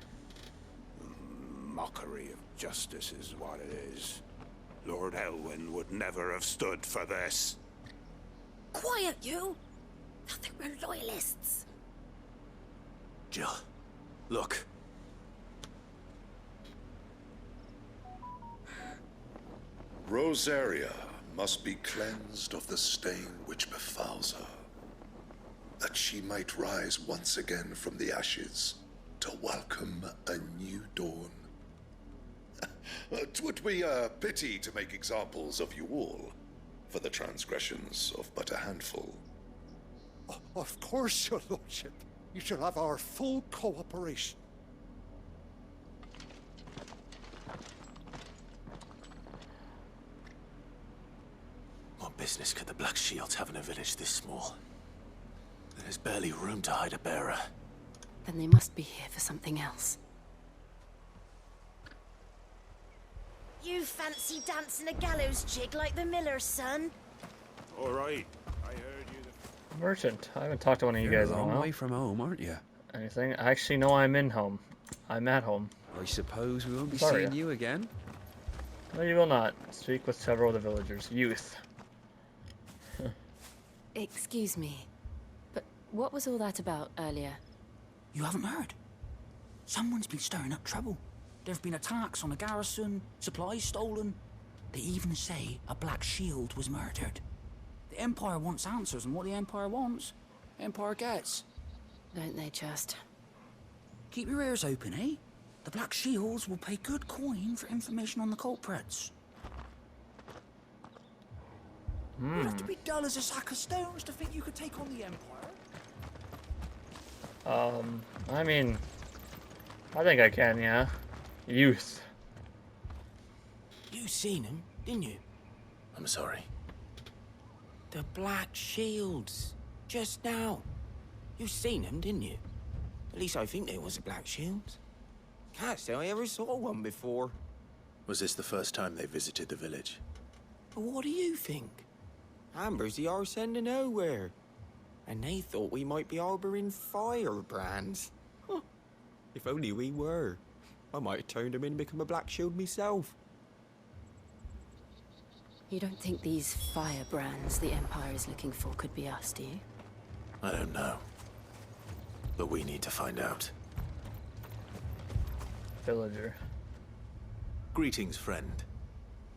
Mockery of justice is what it is. Lord Elwyn would never have stood for this. Quiet, you! Thought they were loyalists. Jill, look. Rosaria must be cleansed of the stain which befouls her, that she might rise once again from the ashes to welcome a new dawn. 'Twould be a pity to make examples of you all, for the transgressions of but a handful. Of course, your lordship. You shall have our full cooperation. What business could the Black Shields have in a village this small? There's barely room to hide a bearer. Then they must be here for something else. You fancy dancing a gallows jig like the miller's son? All right. I heard you. Merchant. I haven't talked to one of you guys in a You're a long while. way from home, aren't you? Anything? I actually know I'm in home. I'm at home. I suppose we won't be Sorry. seeing you again. No, you will not. Speak with several of the villagers. Youth. Excuse me, but what was all that about earlier? You haven't heard? Someone's been stirring up trouble. There have been attacks on the garrison, supplies stolen. They even say a Black Shield was murdered. The Empire wants answers, and what the Empire wants, Empire gets. Don't they just? Keep your ears open, eh? The Black Shields will pay good coin for information on the culprits. You'd have to be dull as a sack of stones to think you could take on the Empire. I mean, I think I can, yeah. Youth. You seen him, didn't you? I'm sorry. The Black Shields. Just now. You seen them, didn't you? At least I think there was a Black Shield. Can't say I ever saw one before. Was this the first time they visited the village? But what do you think? Amber's the arse end of nowhere. And they thought we might be harboring firebrands. Huh. If only we were. I might have turned them in and become a Black Shield myself. You don't think these firebrands the Empire is looking for could be us, do you? I don't know. But we need to find out. Villager. Greetings, friend.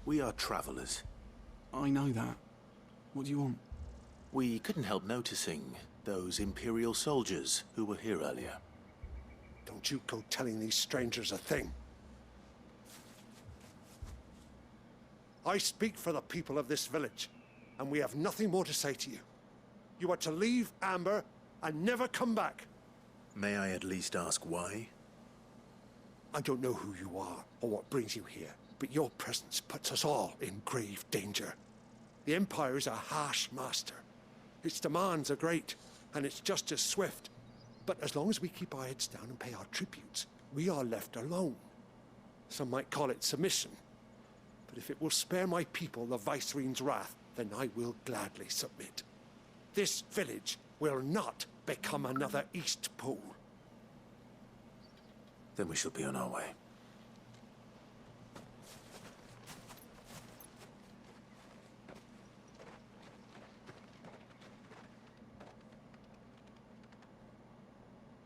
We are travelers. I know that. What do you want? We couldn't help noticing those Imperial soldiers who were here earlier. Don't you go telling these strangers a thing. I speak for the people of this village, and we have nothing more to say to you. You are to leave Amber and never come back. May I at least ask why? I don't know who you are or what brings you here, but your presence puts us all in grave danger. The Empire is a harsh master. Its demands are great, and its justice swift. But as long as we keep our heads down and pay our tributes, we are left alone. Some might call it submission. But if it will spare my people the Viceroy's wrath, then I will gladly submit. This village will not become another East Pole. Then we shall be on our way.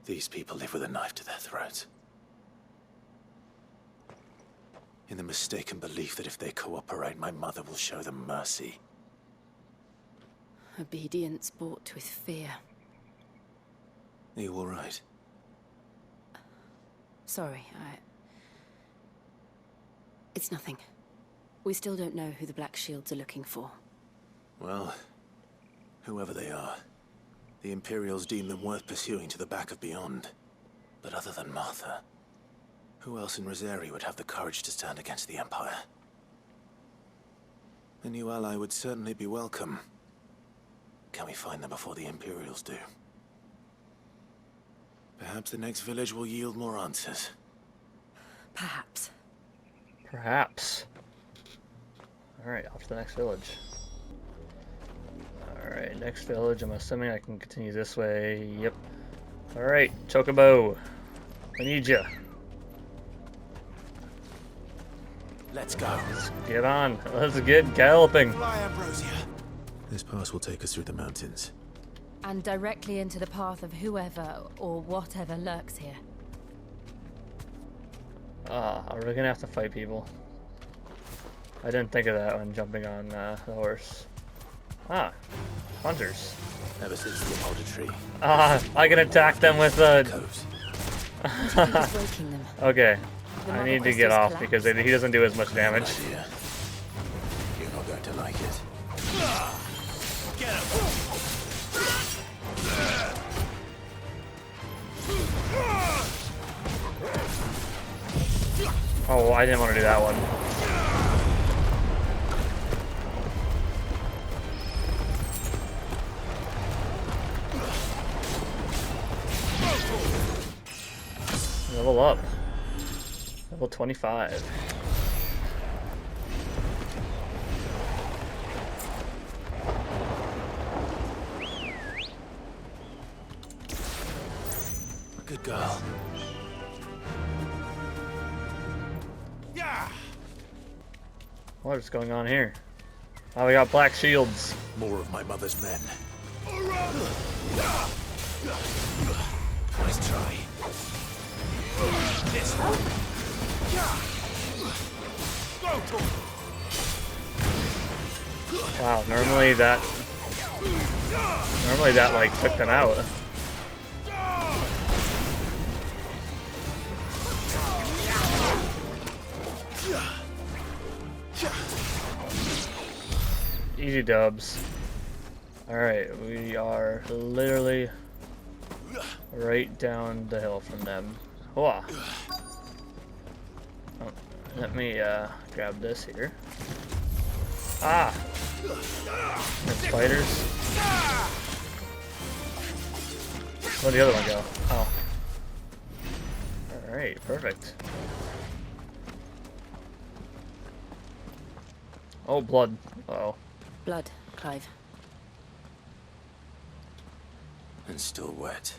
These people live with a knife to their throats. In the mistaken belief that if they cooperate, my mother will show them mercy. Obedience bought with fear. Are you all right? Sorry, It's nothing. We still don't know who the Black Shields are looking for. Well, whoever they are, The Imperials deem them worth pursuing to the back of beyond. But other than Martha, who else in Rosaria would have the courage to stand against the Empire? A new ally would certainly be welcome. Can we find them before the Imperials do? Perhaps the next village will yield more answers. Perhaps. Perhaps. Alright, off to the next village. Alright, next village. I'm assuming I can continue this way. Yep. Alright, Chocobo. I need you. Let's go. Let's get on. Let's get galloping. This pass will take us through the mountains. And directly into the path of whoever or whatever lurks here. Are we gonna have to fight people? I didn't think of that when jumping on the horse. Ah, hunters. Ever since the auditory. I can attack them with a... Waking them. Okay, The I mother need to get crystals off collapse. because he doesn't do as much damage. You're not going to like it. Get him! Oh, I didn't want to do that one. Level up. Level 25. Good girl. What is going on here? Oh, we got black shields. More of my mother's men. Nice try. This Wow, normally that like took them out. Easy dubs. Alright, we are literally right down the hill from them. Hua. Oh, let me grab this here. Ah! There's spiders. Where'd the other one go? Oh. Alright, perfect. Oh, blood. Uh-oh. Blood, Clive. And still wet.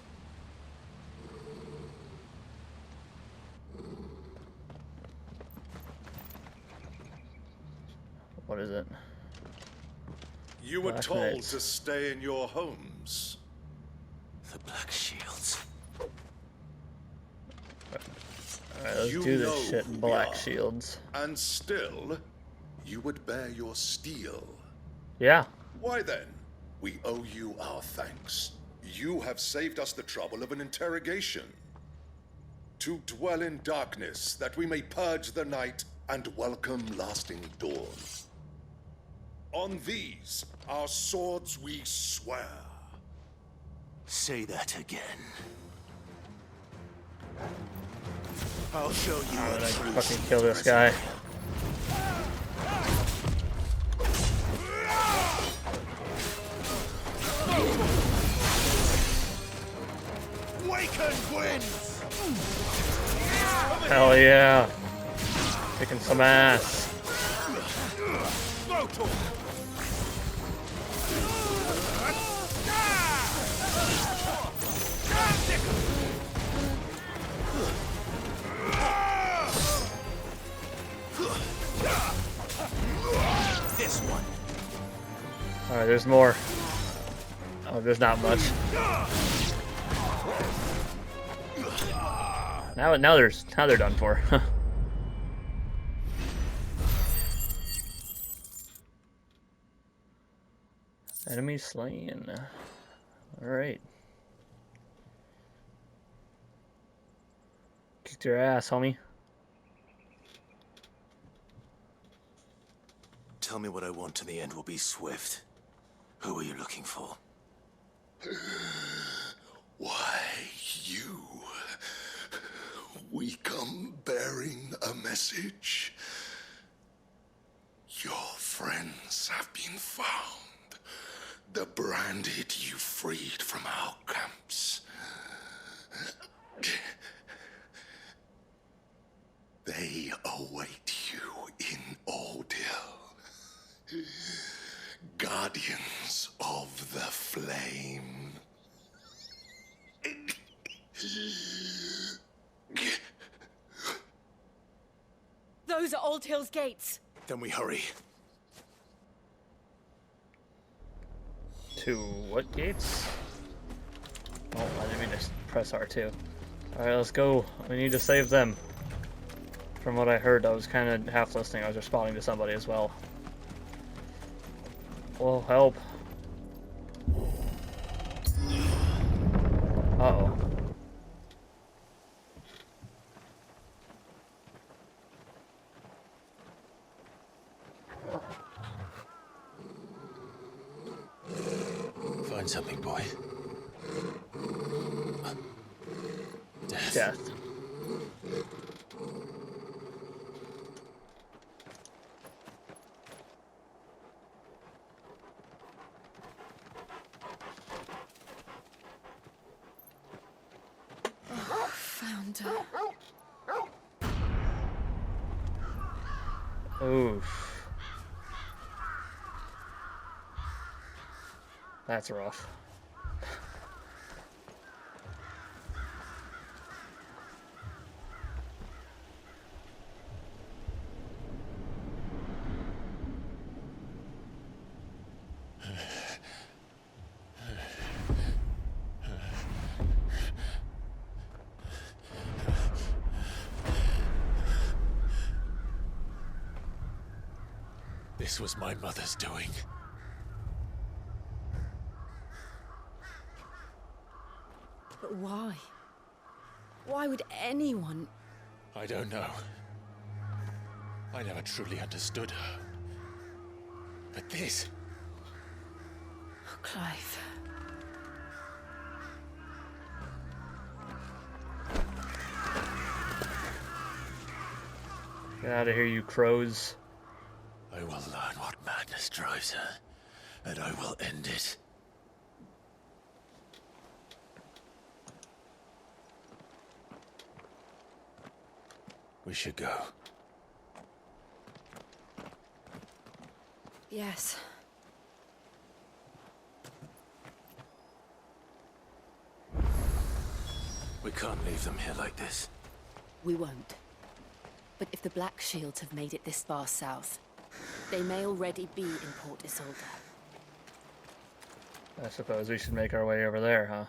What is it? You were Black told Knights. to stay in your homes. The Black Shields. Alright, let's You do know this shit. who we Black are. shields. And still, you would bear your steel. Yeah. Why then? We owe you our thanks. You have saved us the trouble of an interrogation. To dwell in darkness, that we may purge the night and welcome lasting dawn. On these, our swords we swear. Say that again. I'll show you I'm what gonna true fucking kill this guy. Waken wins! Hell yeah. Kicking some ass. This one. Alright, there's more. Oh, there's not much. Now they're done for. Enemy slain. Alright. Kicked your ass, homie. Tell me what I want and the end will be swift. Who are you looking for? message. Your friends have been found. The branded you freed from our camps. They await you in Ordil. Guardians of the Flame. Those are Old Hill's gates. Then we hurry. To what gates? Oh, I didn't mean to press R2. Alright, let's go. We need to save them. From what I heard, I was kind of half listening. I was responding to somebody as well. Well, help. Uh-oh. Find something, boy. Death. Found her. Oof. That's rough. This was my mother's doing. But why? Why would anyone... I don't know. I never truly understood her. But this... Oh, Clive. Get out of here, you crows. I will learn what madness drives her, and I will end it. We should go. Yes. We can't leave them here like this. We won't. But if the Black Shields have made it this far south, they may already be in Port Isolde. I suppose we should make our way over there, huh?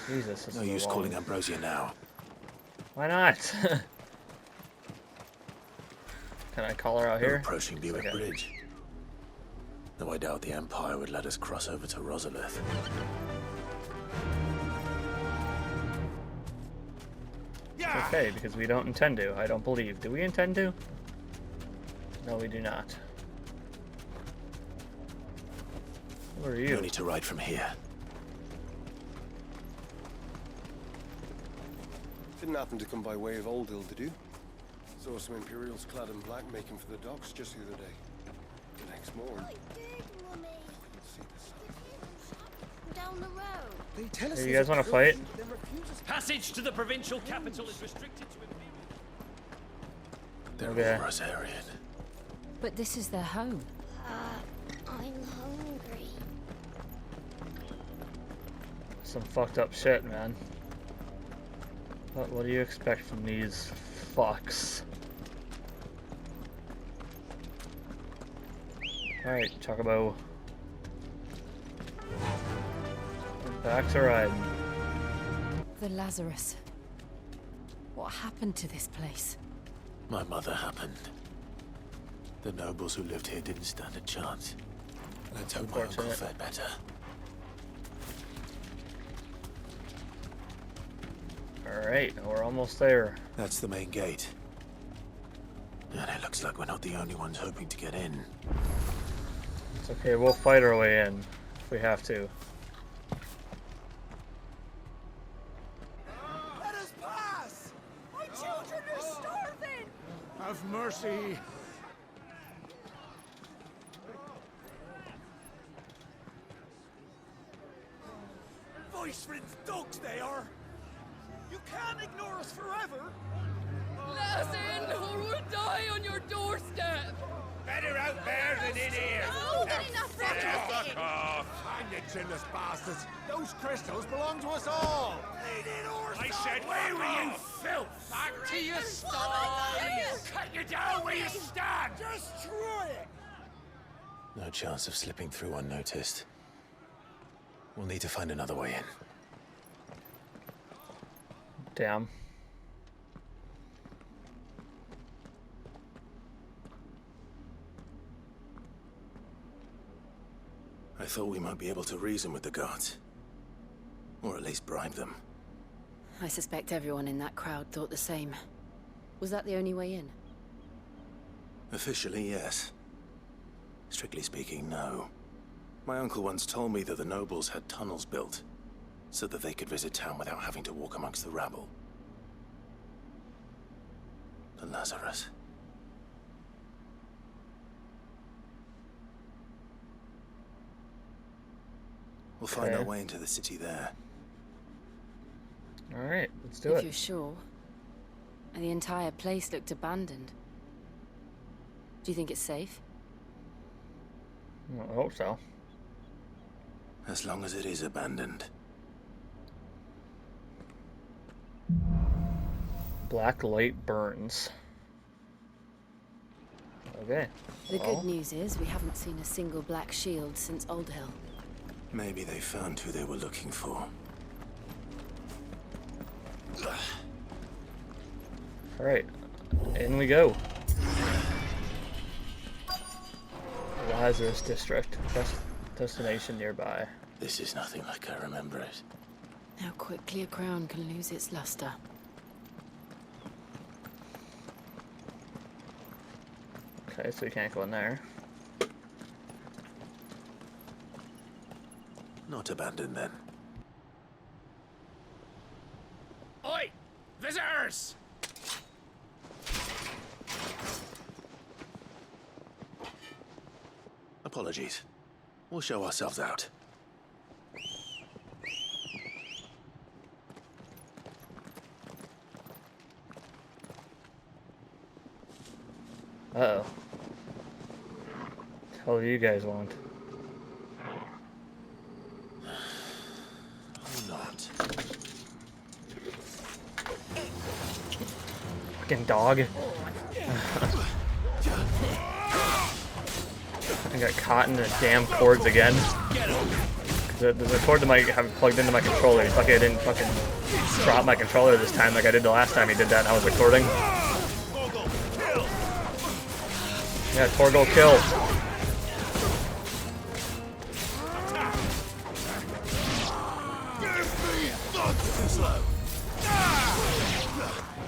Jesus, this No is use long. calling Ambrosia now. Why not? Can I call her out We're here? approaching Buick Okay. Bridge. Though I doubt the Empire would let us cross over to Rosalia. It's okay, because we don't intend to. I don't believe. Do we intend to? No, we do not. Who are you? No need to ride from here. Didn't happen to come by way of Oldhill, did you? Saw some Imperials clad in black making for the docks just the other day. The next morning. Down the road. They tell us Hey, you guys want to fight? Passage to the provincial capital is restricted to They're Okay. all Rosarian. But this is their home. I'm hungry. Some fucked up shit, man. What do you expect from these fucks? Alright, Chocobo. Back to riding. The Lazarus. What happened to this place? My mother happened. The nobles who lived here didn't stand a chance. Let's hope my uncle fared better. Alright, we're almost there. That's the main gate. And it looks like we're not the only ones hoping to get in. It's okay, we'll fight our way in if we have to. Let us pass! My children are starving! mercy. Voice-ridden dogs they are. You can't ignore us forever. Let us in, or we'll die on your doorstep. Better out there than in here. Oh, good enough for Fuck off. Hang you chinless bastards. Those crystals belong to us all. I said, Where fuck were you, off. filth? Back to your sties. Cut you down where you stand. Destroy it. No chance of slipping through unnoticed. We'll need to find another way in. Damn. I thought we might be able to reason with the guards. Or at least bribe them. I suspect everyone in that crowd thought the same. Was that the only way in? Officially, yes. Strictly speaking, no. My uncle once told me that the nobles had tunnels built, so that they could visit town without having to walk amongst the rabble. The Lazarus. We'll find Okay. our way into the city there. Alright, let's do If it. you're sure. And the entire place looked abandoned. Do you think it's safe? I hope so. As long as it is abandoned. Black light burns. Okay. The well, good news is we haven't seen a single black shield since Old Hill. Maybe they found who they were looking for. Alright. In we go. Lazarus District. Destination nearby. This is nothing like I remember it. How quickly a crown can lose its luster. Okay, so we can't go in there. Not abandoned then. Oi! Visitors! Apologies. We'll show ourselves out. Uh-oh. Hell do you guys want? Or not. Fucking dog. I got caught in the damn cords again. There's a cord that might have plugged into my controller. He's lucky I didn't fucking drop my controller this time like I did the last time he did that and I was recording. Yeah, Torgal kill.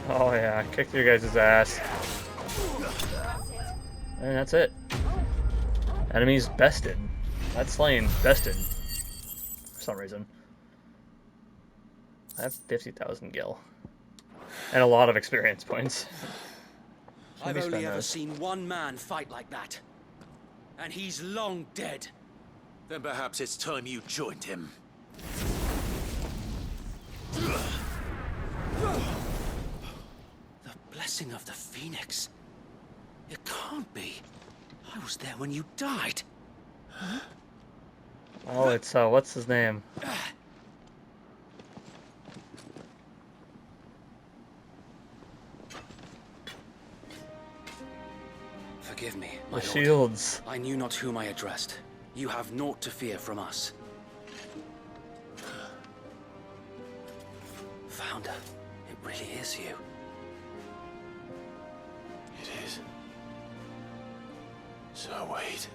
Oh yeah, kicked your guys' ass. And that's it. Enemies bested. Not slain, bested. For some reason. I have 50,000 gil. And a lot of experience points. I've me only spend ever those. seen one man fight like that. And he's long dead. Then perhaps it's time you joined him. The blessing of the Phoenix. It can't be. I was there when you died. Oh, it's, what's his name? Forgive me, The my lord. shields. I knew not whom I addressed. You have naught to fear from us. Founder, it really is you. It is. So wait.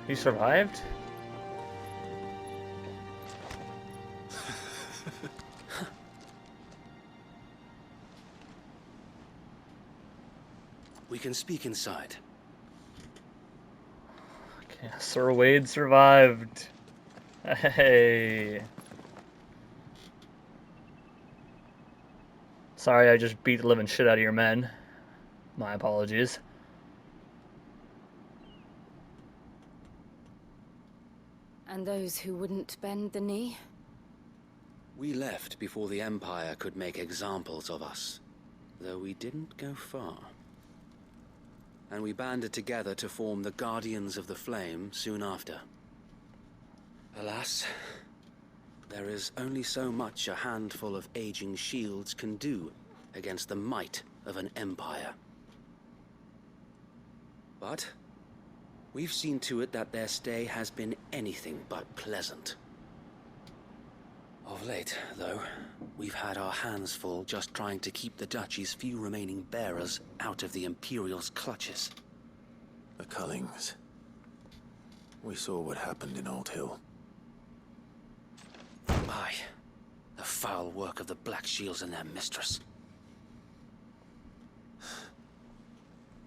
He survived? We can speak inside. Okay, Sir Wade survived. Hey. Sorry, I just beat the living shit out of your men. My apologies. And those who wouldn't bend the knee? We left before the Empire could make examples of us, though we didn't go far. And we banded together to form the Guardians of the Flame soon after. Alas, there is only so much a handful of aging shields can do against the might of an empire. But we've seen to it that their stay has been anything but pleasant. Of late, though, we've had our hands full just trying to keep the Duchy's few remaining bearers out of the Imperial's clutches. The Cullings. We saw what happened in Old Hill. Aye. The foul work of the Black Shields and their mistress.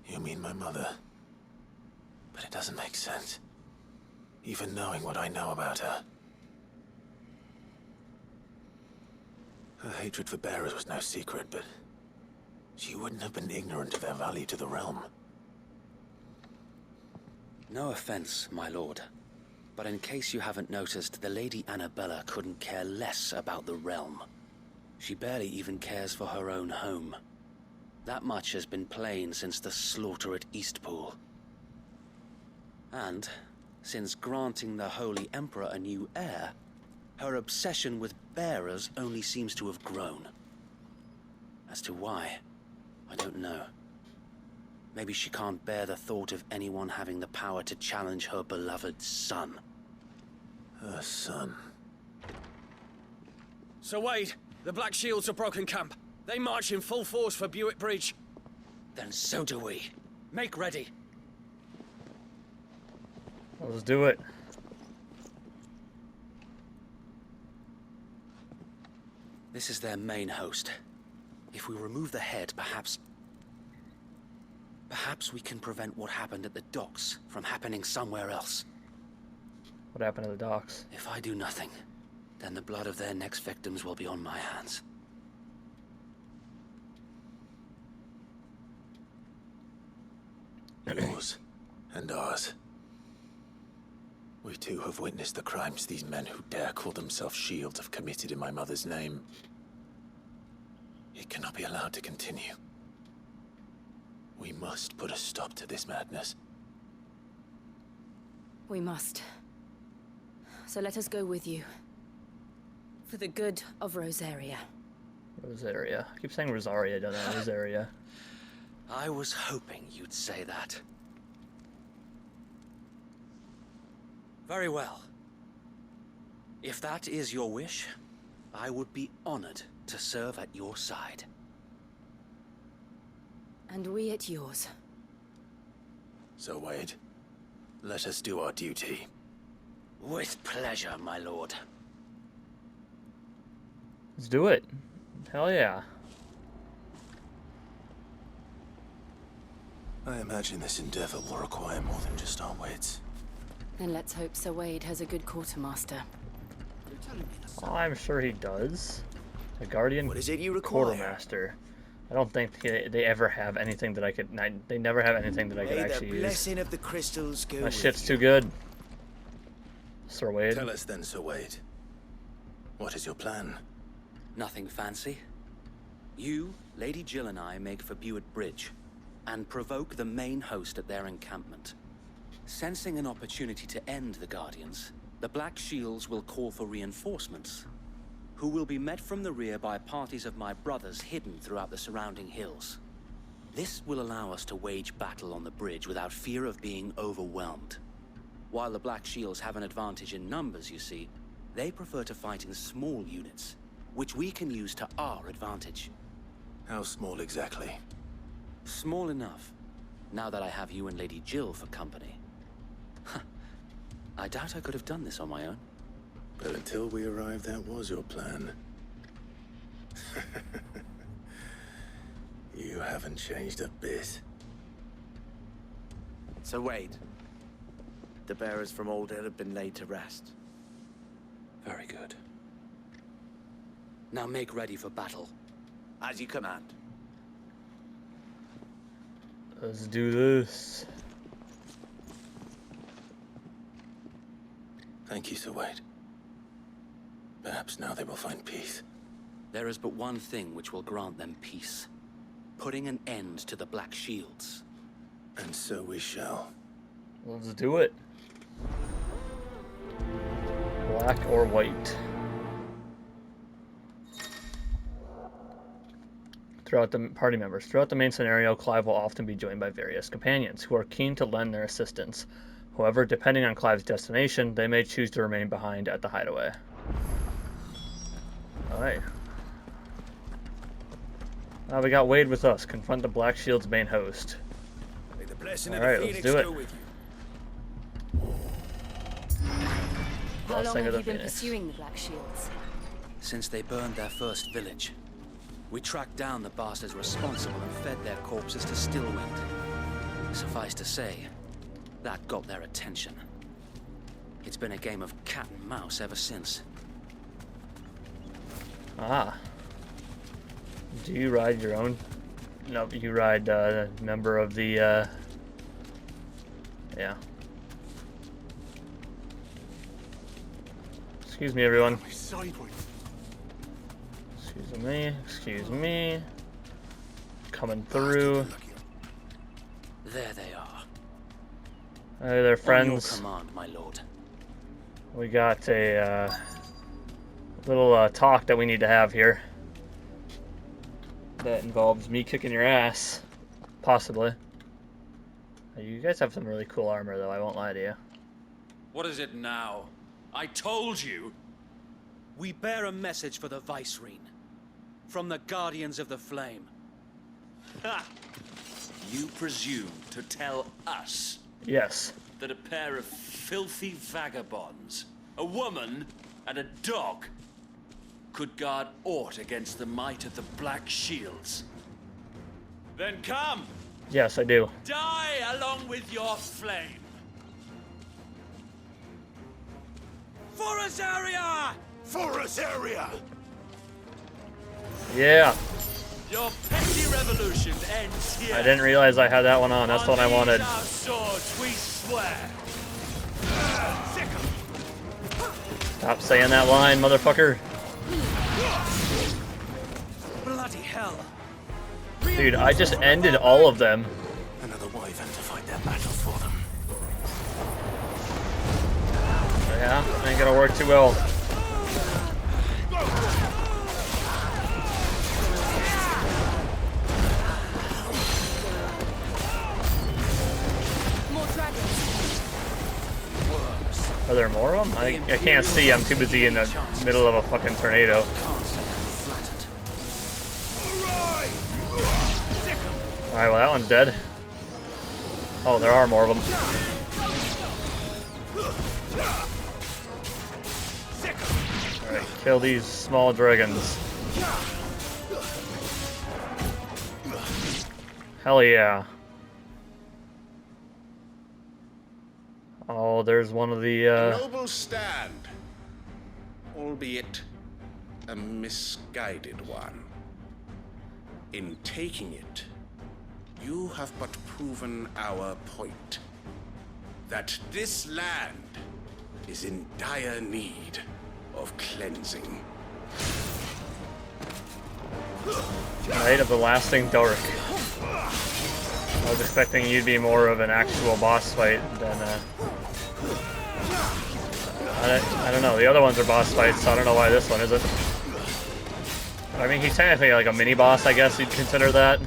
You mean my mother? But it doesn't make sense. Even knowing what I know about her. Her hatred for bearers was no secret, but she wouldn't have been ignorant of their value to the realm. No offense, my lord. But in case you haven't noticed, the Lady Annabella couldn't care less about the realm. She barely even cares for her own home. That much has been plain since the slaughter at Eastpool. And, since granting the Holy Emperor a new heir, her obsession with bearers only seems to have grown. As to why, I don't know. Maybe she can't bear the thought of anyone having the power to challenge her beloved son. Her son. Sir Wade, the Black Shields have broken camp. They march in full force for Buick Bridge. Then so do we. Make ready. Let's do it. This is their main host. If we remove the head, perhaps we can prevent what happened at the docks from happening somewhere else. What happened at the docks? If I do nothing, then the blood of their next victims will be on my hands. Yours and ours. We too have witnessed the crimes these men who dare call themselves shields have committed in my mother's name. It cannot be allowed to continue. We must put a stop to this madness. We must. So let us go with you. For the good of Rosaria. Rosaria. I keep saying Rosaria, don't I? Rosaria. I was hoping you'd say that. Very well. If that is your wish, I would be honored to serve at your side. And we at yours. So, Wade, let us do our duty. With pleasure, my lord. Let's do it. Hell yeah. I imagine this endeavor will require more than just our wits. Then let's hope Sir Wade has a good quartermaster. Oh, I'm sure he does. A guardian What is it you quartermaster. I don't think they ever have anything that I could. They never have anything that I could actually the use. blessing of the crystals go My with shit's you. too good. Sir Wade. Tell us then, Sir Wade. What is your plan? Nothing fancy. You, Lady Jill and I make for Buick Bridge, and provoke the main host at their encampment. Sensing an opportunity to end the Guardians, the Black Shields will call for reinforcements, who will be met from the rear by parties of my brothers hidden throughout the surrounding hills. This will allow us to wage battle on the bridge without fear of being overwhelmed. While the Black Shields have an advantage in numbers, you see, they prefer to fight in small units, which we can use to our advantage. How small exactly? Small enough, now that I have you and Lady Jill for company. I doubt I could have done this on my own. But until we arrived, that was your plan. You haven't changed a bit. So Wade, the bearers from Old Hill have been laid to rest. Very good. Now make ready for battle. As you command. Let's do this. Thank you, Sir Wade. Perhaps now they will find peace. There is but one thing which will grant them peace. Putting an end to the Black Shields. And so we shall. Let's do it. Black or white. Throughout the main scenario, Clive will often be joined by various companions who are keen to lend their assistance. However, depending on Clive's destination, they may choose to remain behind at the hideaway. Alright. Now we got Wade with us. Confront the Black Shield's main host. Alright, let's do it. How long have you been pursuing the Black Shields? Since they burned their first village. We tracked down the bastards responsible and fed their corpses to Stillwind. Suffice to say, that got their attention. It's been a game of cat and mouse ever since. Ah. Do you ride your own? No, you ride a member of the, yeah. Excuse me, everyone. Excuse me. Coming through. There they are. Hey there, friends. On your command, my lord. We got a little talk that we need to have here. That involves me kicking your ass. Possibly. You guys have some really cool armor, though, I won't lie to you. What is it now? I told you! We bear a message for the Vicereine. From the Guardians of the Flame. Ha! You presume to tell us? Yes. That a pair of filthy vagabonds, a woman and a dog, could guard aught against the might of the Black Shields? Then come! Yes, I do. Die along with your flame! For Rosaria! For Rosaria! Yeah. Your petty revolution ends here. I didn't realize I had that one on. That's the one I wanted. Our swords, we swear. Stop saying that line, motherfucker. Bloody hell. Dude, I just ended all of them. Another wyvern to fight their battle for them. Yeah, ain't gonna work too well. Are there more of them? I can't see. I'm too busy in the middle of a fucking tornado. Alright, well that one's dead. Oh, there are more of them. Alright, kill these small dragons. Hell yeah. Oh, there's one of the, A noble stand, albeit a misguided one. In taking it, you have but proven our point. That this land is in dire need of cleansing. Night of the Lasting Dark. I was expecting you'd be more of an actual boss fight than, I don't know, the other ones are boss fights, so I don't know why this one isn't. I mean, he's technically like a mini-boss, I guess you'd consider that.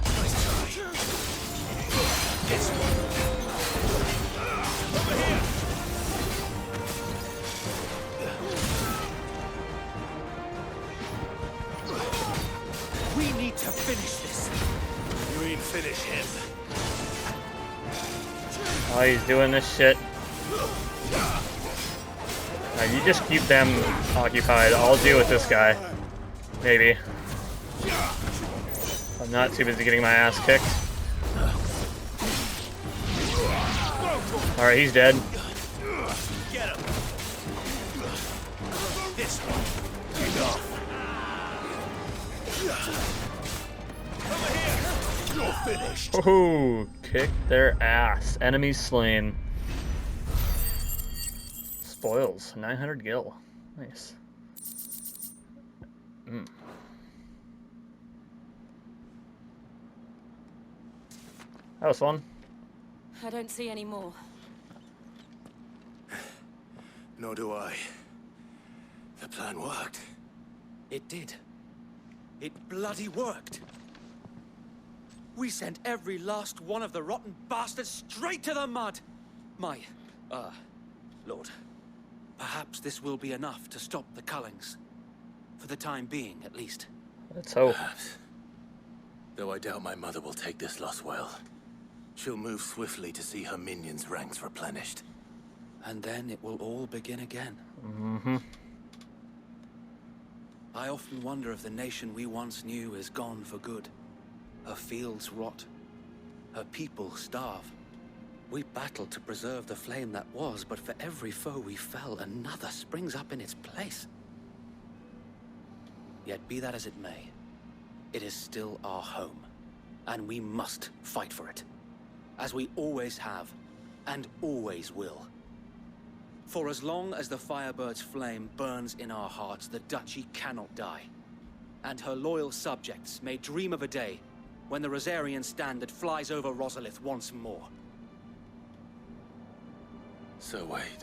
We need to finish this. You mean finish him? Oh, he's doing this shit. You just keep them occupied. I'll deal with this guy. Maybe. I'm not too busy getting my ass kicked. Alright, he's dead. Get him. This one. finished. Oh, kick their ass. Enemies slain. Spoils. 900 gil. Nice. That was fun. I don't see any more. Nor do I. The plan worked. It did. It bloody worked. We sent every last one of the rotten bastards straight to the mud. Lord, perhaps this will be enough to stop the Cullings. For the time being, at least. Let's hope. Perhaps. Though I doubt my mother will take this loss well. She'll move swiftly to see her minions' ranks replenished. And then it will all begin again. Mm-hmm. I often wonder if the nation we once knew is gone for good. Her fields rot. Her people starve. We battled to preserve the flame that was, but for every foe we fell, another springs up in its place. Yet be that as it may, it is still our home, and we must fight for it. As we always have, and always will. For as long as the Firebird's flame burns in our hearts, the Duchy cannot die. And her loyal subjects may dream of a day when the Rosarian standard flies over Rosalith once more. So wait,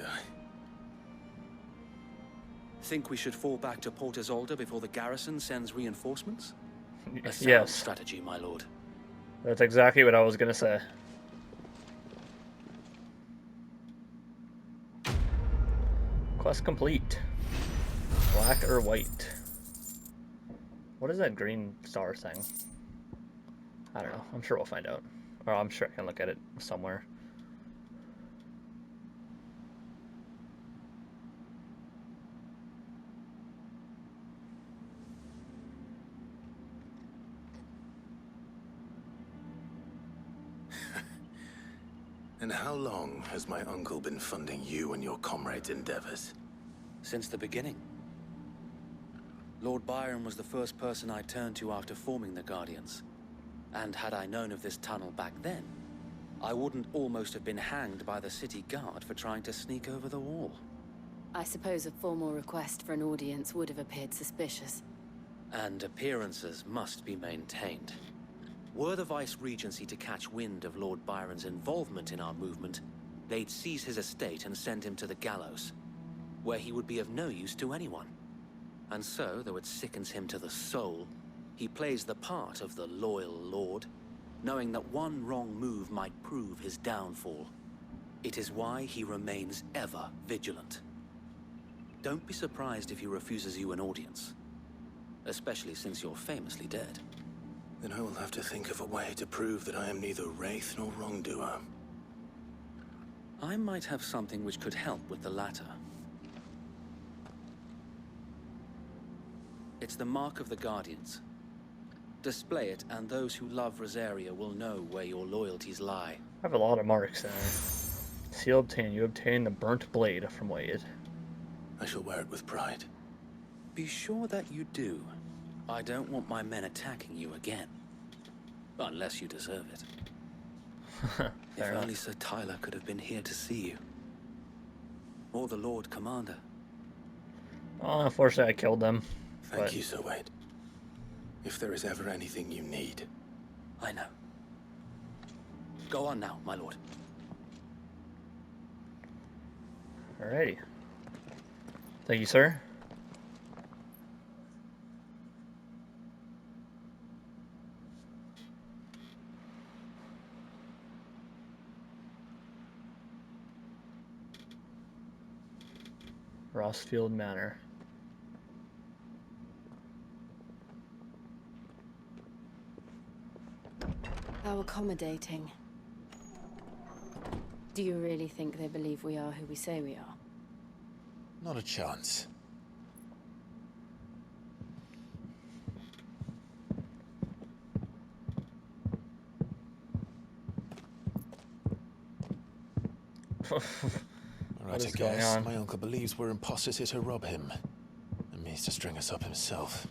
Think we should fall back to Port Isolde before the garrison sends reinforcements? A sound Yes. strategy, my lord. That's exactly what I was gonna say. Quest complete. Black or white? What is that green star thing? I don't know. I'm sure we'll find out. Or I'm sure I can look at it somewhere. And how long has my uncle been funding you and your comrades' endeavors? Since the beginning. Lord Byron was the first person I turned to after forming the Guardians. And had I known of this tunnel back then, I wouldn't almost have been hanged by the city guard for trying to sneak over the wall. I suppose a formal request for an audience would have appeared suspicious. And appearances must be maintained. Were the Vice-Regency to catch wind of Lord Byron's involvement in our movement, they'd seize his estate and send him to the gallows, where he would be of no use to anyone. And so, though it sickens him to the soul, he plays the part of the loyal lord, knowing that one wrong move might prove his downfall. It is why he remains ever vigilant. Don't be surprised if he refuses you an audience, especially since you're famously dead. Then I will have to think of a way to prove that I am neither wraith nor wrongdoer. I might have something which could help with the latter. It's the mark of the Guardians. Display it, and those who love Rosaria will know where your loyalties lie. I have a lot of marks there. Seal obtained. You obtain the burnt blade from Wade. I shall wear it with pride. Be sure that you do. I don't want my men attacking you again. Unless you deserve it. If only Sir Tyler could have been here to see you. Or the Lord Commander. Oh, unfortunately I killed them. Thank you, Sir Wade. If there is ever anything you need. I know. Go on now, my lord. Alrighty. Thank you, sir. Rossfield Manor. How accommodating. Do you really think they believe we are who we say we are? Not a chance. Right, I guess. My uncle believes we're imposters here to rob him. And means to string us up himself.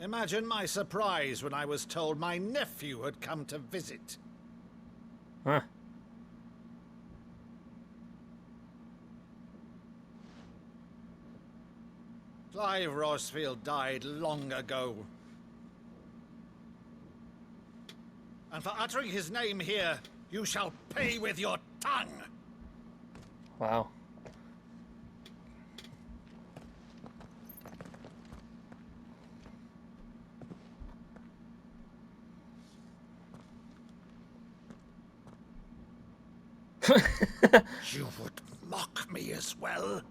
Imagine my surprise when I was told my nephew had come to visit. Huh. Clive Rosfield died long ago. And for uttering his name here, you shall pay with your tongue! Wow. You would mock me as well?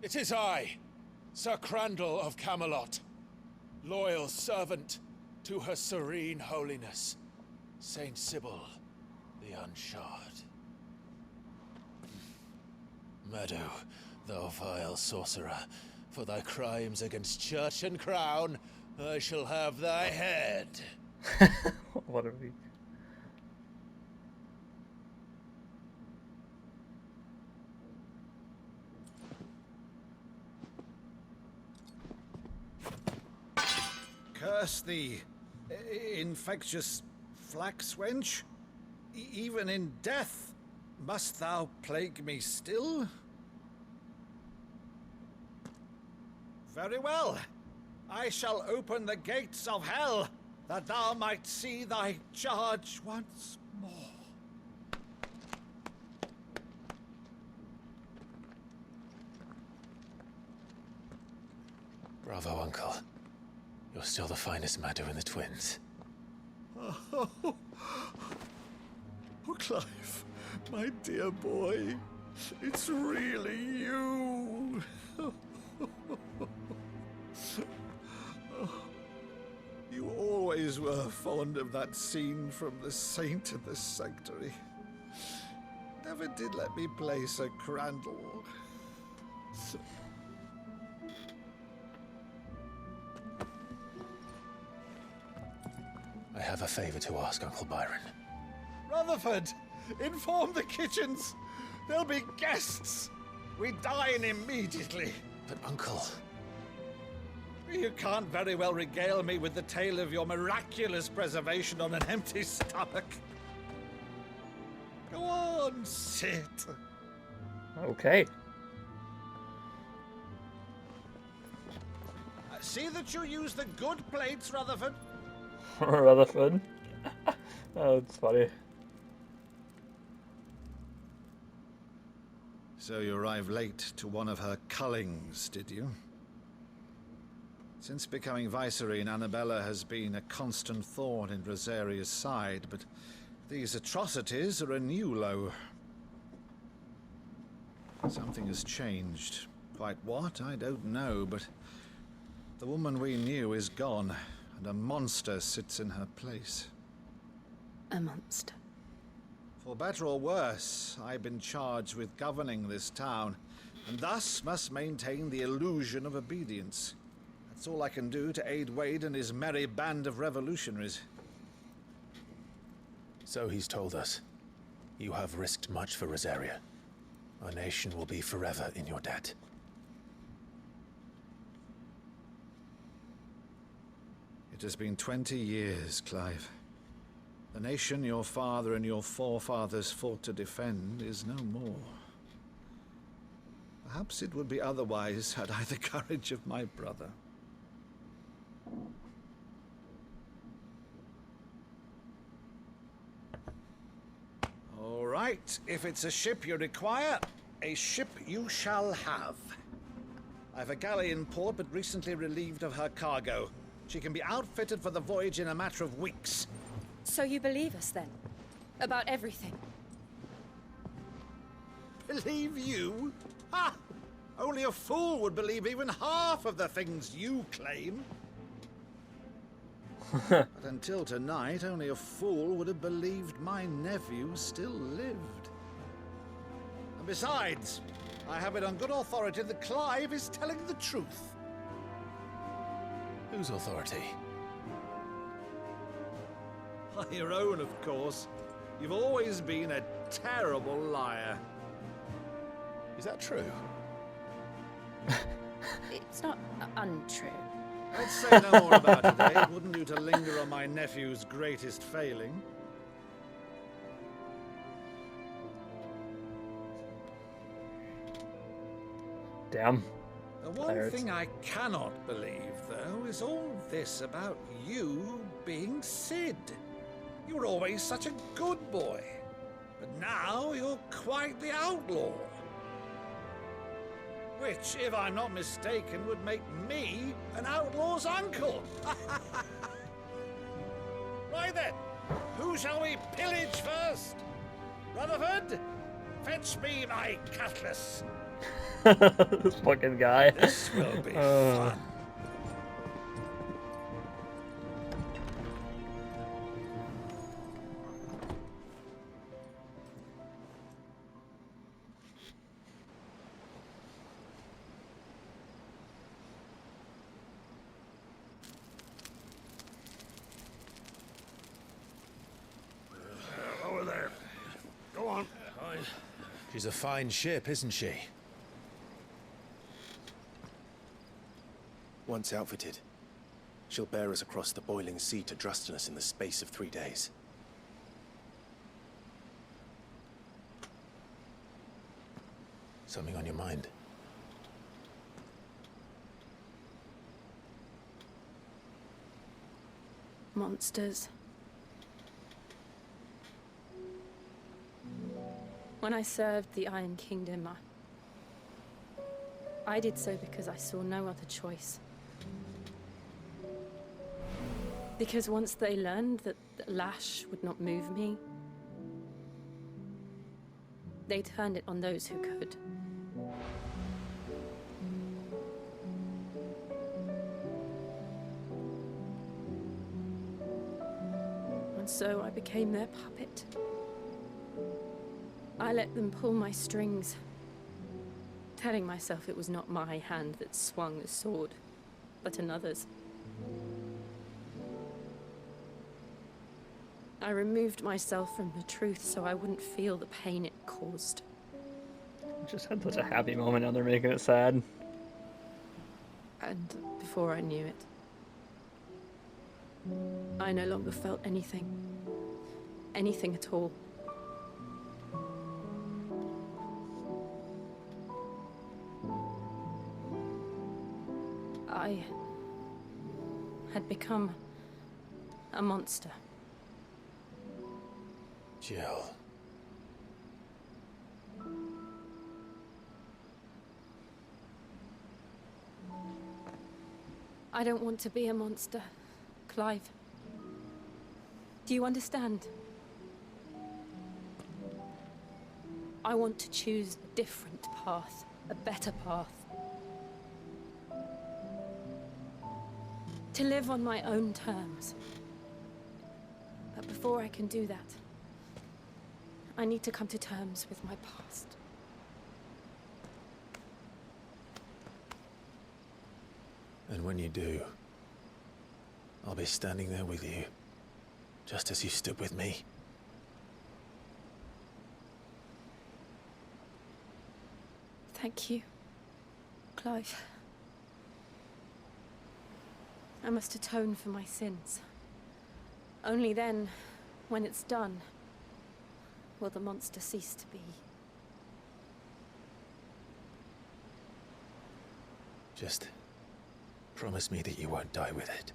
It is I, Sir Crandall of Camelot, loyal servant to Her Serene Holiness, Saint Sybil the Unshod. Meadow, thou vile sorcerer, for thy crimes against church and crown, I shall have thy head. What are we? Curse thee, infectious flax wench. Even in death, must thou plague me still? Very well. I shall open the gates of hell, that thou might see thy charge once more. Bravo, Uncle. You're still the finest Meadow in the twins. Oh, Clive, my dear boy, it's really you. You always were fond of that scene from The Saint in the Sanctuary. Never did let me play Sir Crandall. I have a favor to ask, Uncle Byron. Rutherford, inform the kitchens. There'll be guests. We dine immediately. But, Uncle... You can't very well regale me with the tale of your miraculous preservation on an empty stomach. Go on, sit. Okay. See that you use the good plates, Rutherford. Rutherford. Oh, that's funny. So you arrived late to one of her cullings, did you? Since becoming Vicereine, Annabella has been a constant thorn in Rosaria's side, but these atrocities are a new low. Something has changed. Quite what, I don't know, but the woman we knew is gone, and a monster sits in her place. A monster. For better or worse, I've been charged with governing this town, and thus must maintain the illusion of obedience. That's all I can do to aid Wade and his merry band of revolutionaries. So he's told us. You have risked much for Rosaria. Our nation will be forever in your debt. It has been 20 years, Clive. The nation your father and your forefathers fought to defend is no more. Perhaps it would be otherwise had I the courage of my brother. All right, if it's a ship you require, a ship you shall have. I've a galley in port, but recently relieved of her cargo. She can be outfitted for the voyage in a matter of weeks. So you believe us then? About everything? Believe you? Ha! Only a fool would believe even half of the things you claim. But until tonight, only a fool would have believed my nephew still lived. And besides, I have it on good authority that Clive is telling the truth. Whose authority? Your own, of course. You've always been a terrible liar. Is that true? It's not untrue. Let's say no more about it, eh? It wouldn't do to linger on my nephew's greatest failing. Damn. The one thing I cannot believe, though, is all this about you being Sid. You were always such a good boy, but now you're quite the outlaw. Which, if I'm not mistaken, would make me an outlaw's uncle. Right then, who shall we pillage first? Rutherford, fetch me my cutlass. This fucking guy. This will be fun. Over there. Go on. She's a fine ship, isn't she? Once outfitted, she'll bear us across the boiling sea to Drustinus in the space of 3 days. Something on your mind? Monsters. When I served the Iron Kingdom, I did so because I saw no other choice. Because once they learned that the lash would not move me, they turned it on those who could. And so I became their puppet. I let them pull my strings, telling myself it was not my hand that swung the sword, but another's. I removed myself from the truth so I wouldn't feel the pain it caused. Just had such a happy moment, now they're making it sad. And before I knew it, I no longer felt anything. Anything at all. I had become a monster. Jill. I don't want to be a monster, Clive. Do you understand? I want to choose a different path, a better path. To live on my own terms. But before I can do that, I need to come to terms with my past. And when you do, I'll be standing there with you, just as you stood with me. Thank you, Clive. I must atone for my sins. Only then, when it's done, will the monster cease to be. Just promise me that you won't die with it.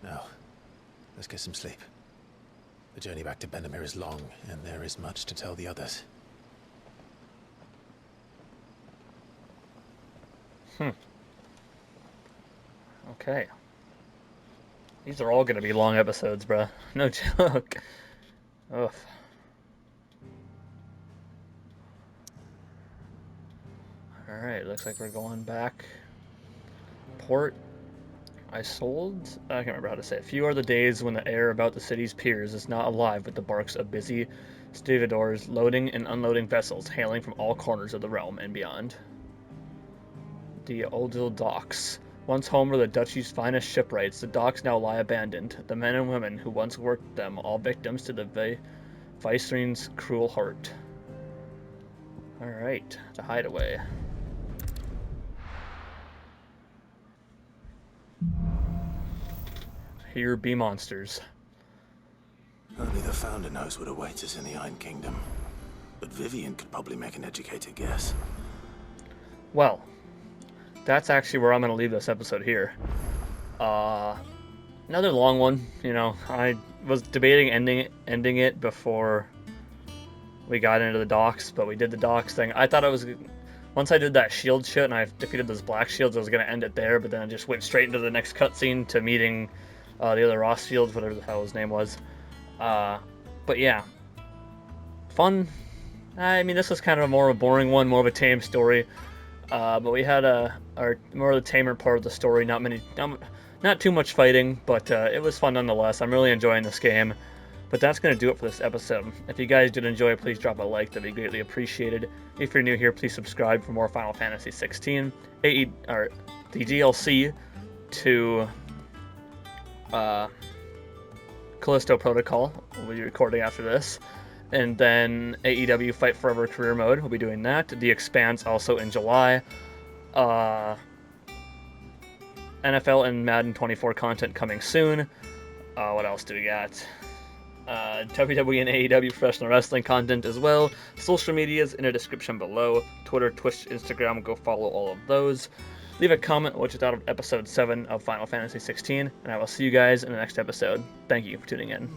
Now, let's get some sleep. The journey back to Benamir is long, and there is much to tell the others. Okay. These are all gonna be long episodes, bruh. No joke. Ugh. Alright, looks like we're going back. Port. I can't remember how to say it. Few are the days when the air about the city's piers is not alive with the barks of busy stevedores loading and unloading vessels hailing from all corners of the realm and beyond. The Oldil docks. Once home were the duchy's finest shipwrights, the docks now lie abandoned, the men and women who once worked them all victims to the Viceroy's cruel heart. Alright, the hideaway. Here be monsters. Only the Founder knows what awaits us in the Iron Kingdom. But Vivian could probably make an educated guess. Well, that's actually where I'm going to leave this episode here. Another long one, you know. I was debating ending it before we got into the docks, but we did the docks thing. I thought it was... Once I did that shield shit and I defeated those black shields, I was going to end it there, but then I just went straight into the next cutscene to meeting the other Ross Fields, whatever the hell his name was. But yeah. Fun. I mean, this was kind of a more of a boring one, more of a tame story. But we had our more of the tamer part of the story. Not too much fighting, but it was fun nonetheless. I'm really enjoying this game. But that's going to do it for this episode. If you guys did enjoy, please drop a like. That'd be greatly appreciated. If you're new here, please subscribe for more Final Fantasy XVI. The DLC to Callisto Protocol. We'll be recording after this. And then AEW Fight Forever Career Mode. We'll be doing that. The Expanse also in July. NFL and Madden 24 content coming soon. What else do we got? WWE and AEW professional wrestling content as well. Social medias in the description below. Twitter, Twitch, Instagram. Go follow all of those. Leave a comment what you thought of episode 7 of Final Fantasy XVI. And I will see you guys in the next episode. Thank you for tuning in.